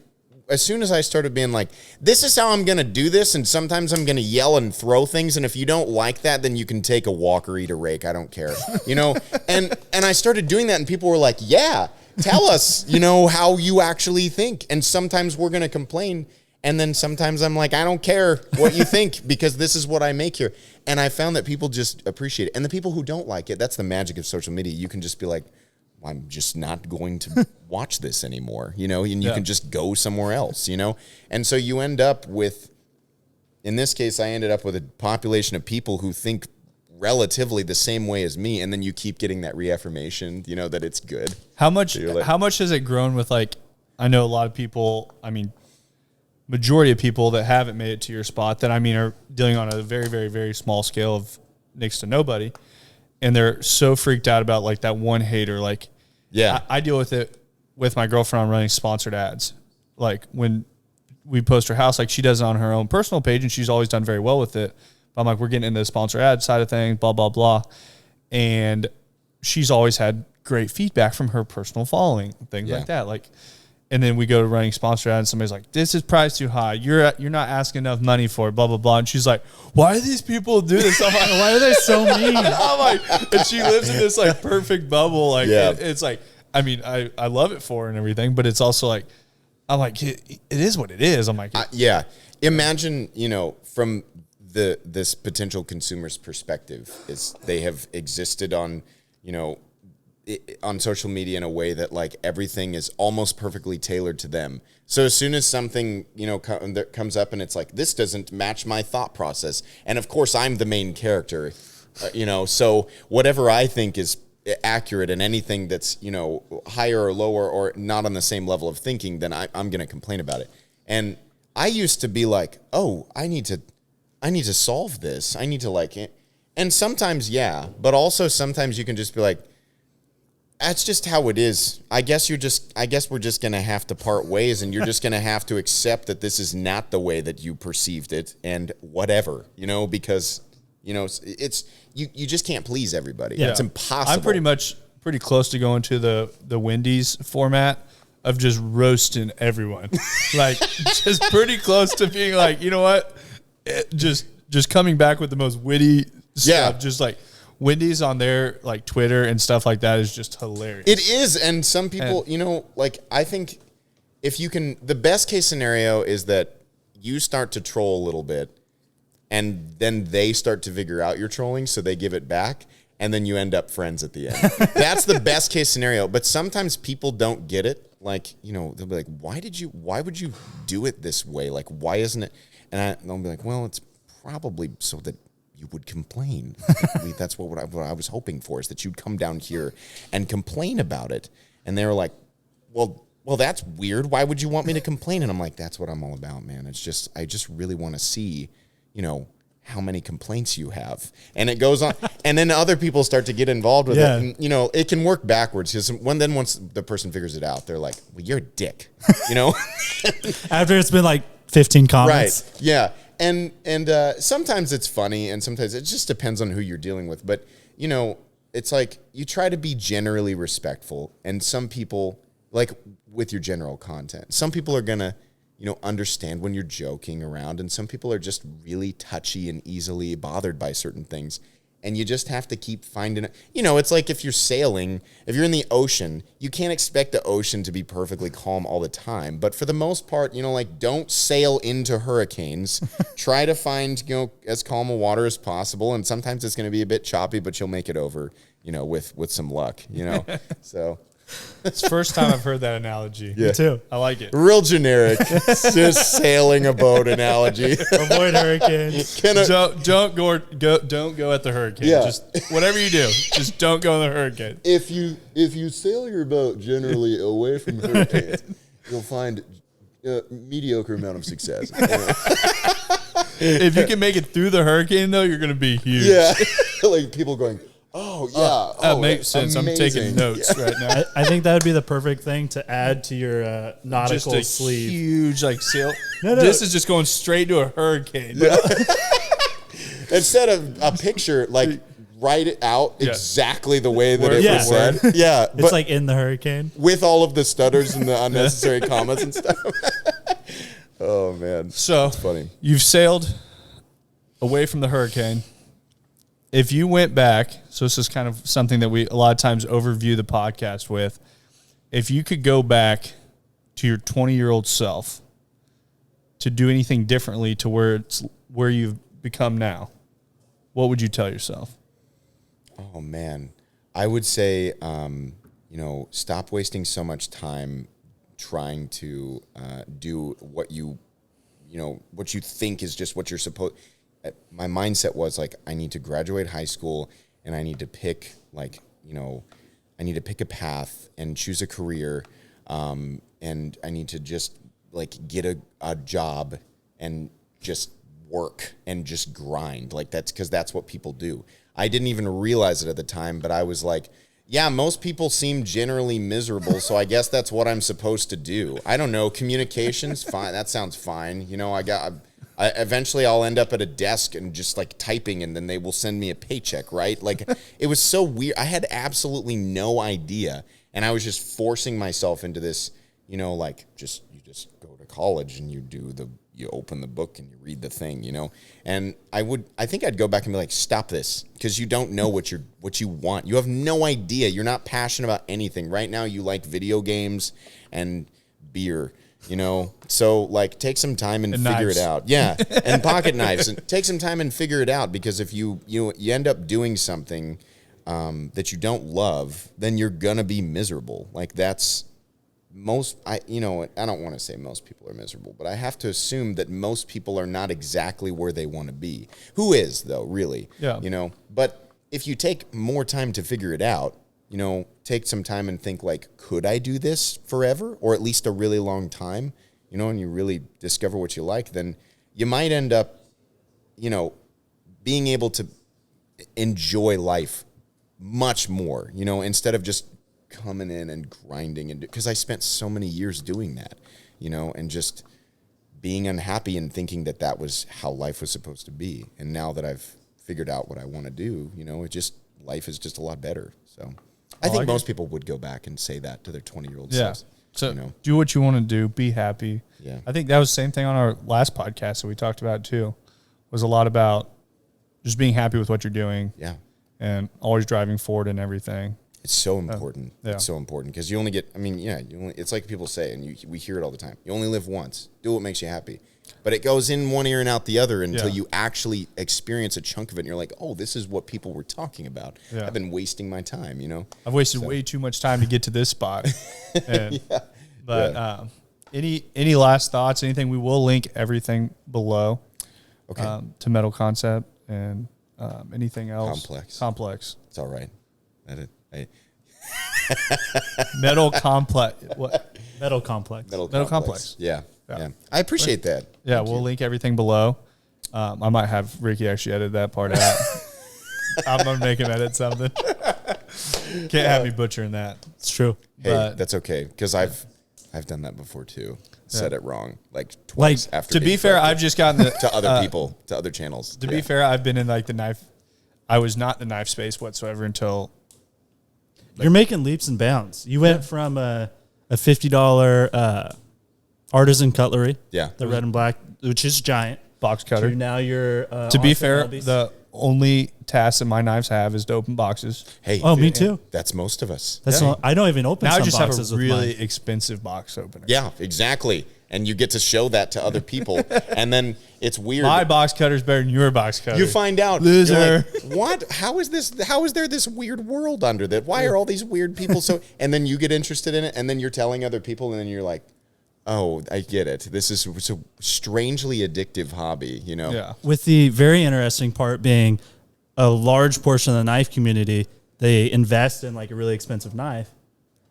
as soon as I started being like, this is how I'm going to do this, and sometimes I'm going to yell and throw things, and if you don't like that, then you can take a walk or eat a rake. I don't care, you know? And I started doing that, and people were like, yeah, tell us, you know, how you actually think. And sometimes we're going to complain, and then sometimes I'm like, I don't care what you think because this is what I make here. And I found that people just appreciate it. And the people who don't like it, that's the magic of social media. You can just be like, I'm just not going to watch this anymore, you know, and you can just go somewhere else, you know? And so you end up with, in this case, I ended up with a population of people who think relatively the same way as me. And then you keep getting that reaffirmation, you know, that it's good. How much has it grown with, like, I know a lot of people, I mean, majority of people that haven't made it to your spot that, I mean, are dealing on a very, very, very small scale of next to nobody. And they're so freaked out about like that one hater. Like, I deal with it with my girlfriend on running sponsored ads. Like when we post her house, like she does it on her own personal page and she's always done very well with it. But I'm like, we're getting into the sponsor ad side of things, blah, blah, blah. And she's always had great feedback from her personal following, things like that. Like, and then we go to running sponsor ads and somebody's like, this is priced too high. You're not asking enough money for it, blah, blah, blah. And she's like, why do these people do this? I'm like, why are they so mean? I'm like, and she lives in this like perfect bubble. Like it's like, I mean, I love it for her and everything, but it's also like, I'm like, it is what it is. I'm like, imagine, you know, from this potential consumer's perspective is they have existed on, you know, on social media in a way that like everything is almost perfectly tailored to them. So as soon as something, you know, that comes up and it's like, this doesn't match my thought process. And of course I'm the main character, you know, so whatever I think is accurate and anything that's, you know, higher or lower or not on the same level of thinking, then I'm going to complain about it. And I used to be like, oh, I need to solve this. I need to like it. And sometimes, yeah, but also sometimes you can just be like, that's just how it is. I guess we're just going to have to part ways, and you're just going to have to accept that this is not the way that you perceived it and whatever, you know, because, you know, it's you just can't please everybody. Yeah. It's impossible. I'm pretty close to going to the Wendy's format of just roasting everyone. Like, just pretty close to being like, you know what? Just coming back with the most witty stuff. Just like, Wendy's on their like Twitter and stuff like that is just hilarious. It is. And some people, you know, like I think if you can, the best case scenario is that you start to troll a little bit and then they start to figure out your trolling. So they give it back and then you end up friends at the end. That's the best case scenario. But sometimes people don't get it. Like, you know, they'll be like, why would you do it this way? Like, why isn't it? And they'll be like, well, it's probably so that you would complain. That's what I was hoping for, is that you'd come down here and complain about it. And they were like, well, that's weird. Why would you want me to complain? And I'm like, that's what I'm all about, man. It's just, I just really want to see, you know, how many complaints you have. And it goes on. And then other people start to get involved with it. And, you know, it can work backwards, because once the person figures it out, they're like, well, you're a dick, you know? After it's been like 15 comments. Right. Yeah. And sometimes it's funny, and sometimes it just depends on who you're dealing with. But, you know, it's like you try to be generally respectful, and some people, like with your general content, some people are going to, you know, understand when you're joking around, and some people are just really touchy and easily bothered by certain things. And you just have to keep finding it. You know, it's like if you're sailing, if you're in the ocean, you can't expect the ocean to be perfectly calm all the time. But for the most part, you know, like, don't sail into hurricanes. Try to find, you know, as calm a water as possible. And sometimes it's going to be a bit choppy, but you'll make it over, you know, with some luck, you know. So it's the first time I've heard that analogy. Me too. I like it. Real generic. Just sailing a boat analogy. Avoid hurricanes. Don't go at the hurricane. Yeah. Just whatever you do, just don't go in the hurricane. If you sail your boat generally away from hurricanes, you'll find a mediocre amount of success. If you can make it through the hurricane, though, you're going to be huge. Yeah. Like people going, oh, yeah. That makes sense. Amazing. I'm taking notes right now. I think that would be the perfect thing to add to your nautical Just a sleeve. huge like sail. No. This is just going straight to a hurricane. Yeah. Instead of a picture, like, write it out exactly the way that it was said. Yeah. It's like in the hurricane. With all of the stutters and the unnecessary commas and stuff. Oh, man. So that's funny. You've sailed away from the hurricane. If you went back, so this is kind of something that we a lot of times overview the podcast with. If you could go back to your 20-year-old self to do anything differently to where you've become now, what would you tell yourself? Oh, man. I would say, you know, stop wasting so much time trying to do what you think is just what you're supposed. My mindset was like, I need to graduate high school and I need to pick I need to pick a path and choose a career. And I need to just like get a job and just work and just grind. Like that's what people do. I didn't even realize it at the time, but I was like, yeah, most people seem generally miserable, so I guess that's what I'm supposed to do. I don't know. Communications, fine. That sounds fine. You know, eventually I'll end up at a desk and just like typing, and then they will send me a paycheck, right? Like, it was so weird. I had absolutely no idea, and I was just forcing myself into this, you know, like you just go to college and you open the book and you read the thing, you know? And I think I'd go back and be like, stop this, because you don't know what you want. You have no idea. You're not passionate about anything. Right now you like video games and beer, you know? So like take some time and figure knives. it out. Yeah. And pocket knives. And take some time and figure it out, because if you end up doing something that you don't love, then you're gonna be miserable. Like that's I don't want to say most people are miserable, but I have to assume that most people are not exactly where they want to be. Who is, though, really? Yeah. You know, but if you take more time to figure it out, take some time and think like, could I do this forever or at least a really long time, and you really discover what you like, then you might end up, being able to enjoy life much more, instead of just coming in and grinding. And because I spent so many years doing that, and just being unhappy and thinking that was how life was supposed to be. And now that I've figured out what I want to do, life is just a lot better. So I think most people would go back and say that to their 20-year-old selves. So do what you want to do, be happy. Yeah. I think that was the same thing on our last podcast that we talked about too, was a lot about just being happy with what you're doing. Yeah. And always driving forward and everything. It's so important. Yeah. It's so important because you only get, it's like people say, and we hear it all the time. You only live once. Do what makes you happy. But it goes in one ear and out the other until you actually experience a chunk of it. And you're like, oh, this is what people were talking about. Yeah. I've been wasting my time, I've wasted way too much time to get to this spot. And, But any last thoughts, anything? We will link everything below to Metal Concept and anything else. Complex. It's all right. Metal Complex. What? Metal Complex. Metal Complex. Yeah. I appreciate that. Yeah, we'll link everything below. I might have Ricky actually edit that part out. I'm going to make him edit something. Can't have me butchering that. It's true. Hey, that's okay because I've done that before too. Said it wrong like twice after. To be fair, I've just gotten to other people, to other channels. To be fair, I've been in like the knife. I was not in the knife space whatsoever until. You're making leaps and bounds. You went from a $50 artisan cutlery, the red and black, which is giant box cutter. To now you're. To be fair, the only task that my knives have is to open boxes. Hey, me too. That's most of us. I don't even open. Now some I just boxes have a with really mine. expensive box opener. Yeah, exactly. And you get to show that to other people, and then it's weird. My box cutter's better than your box cutter. You find out, loser. You're like, what? How is this? How is there this weird world under that? Why are all these weird people so? And then you get interested in it, and then you're telling other people, and then you're like, oh, I get it. This is a strangely addictive hobby, Yeah. With the very interesting part being, a large portion of the knife community, they invest in like a really expensive knife,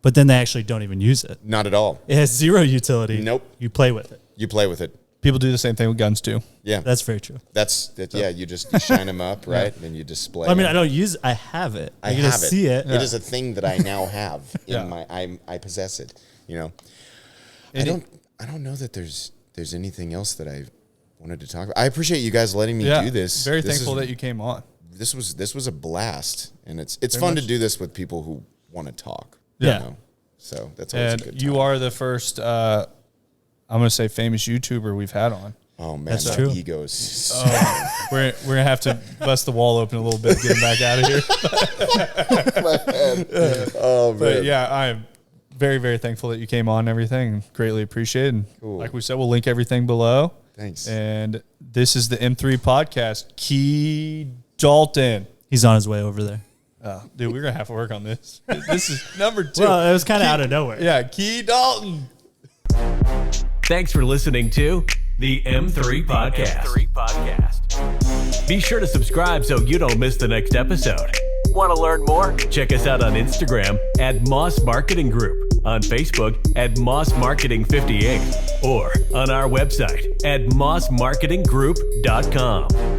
but then they actually don't even use it. Not at all. It has zero utility. Nope. You play with it. You play with it. People do the same thing with guns too. Yeah. That's very true. Yeah, you just shine them up, right? And you display. I mean, I don't use it. I have it. I can have just see it. It is a thing that I now have in I possess it, I don't know that there's anything else that I wanted to talk about. I appreciate you guys letting me do this. Very thankful that you came on. This was a blast, and it's fun to do this with people who want to talk. Yeah. So that's always a good time. You are the first, I'm going to say famous YouTuber we've had on. Oh man, That's my true. ego's. We're gonna have to bust the wall open a little bit, get him back out of here. Oh man. But yeah, I am very, very thankful that you came on and everything. And greatly appreciated. Cool. Like we said, we'll link everything below. Thanks. And this is the M3 podcast. Key Dalton. He's on his way over there. Dude, we're gonna have to work on this. This is number 2. Well, it was kind of out of nowhere. Yeah, Key Dalton. Thanks for listening to the M3 Podcast. Be sure to subscribe so you don't miss the next episode. Want to learn more? Check us out on Instagram at Moss Marketing Group, on Facebook at Moss Marketing 58, or on our website at mossmarketinggroup.com.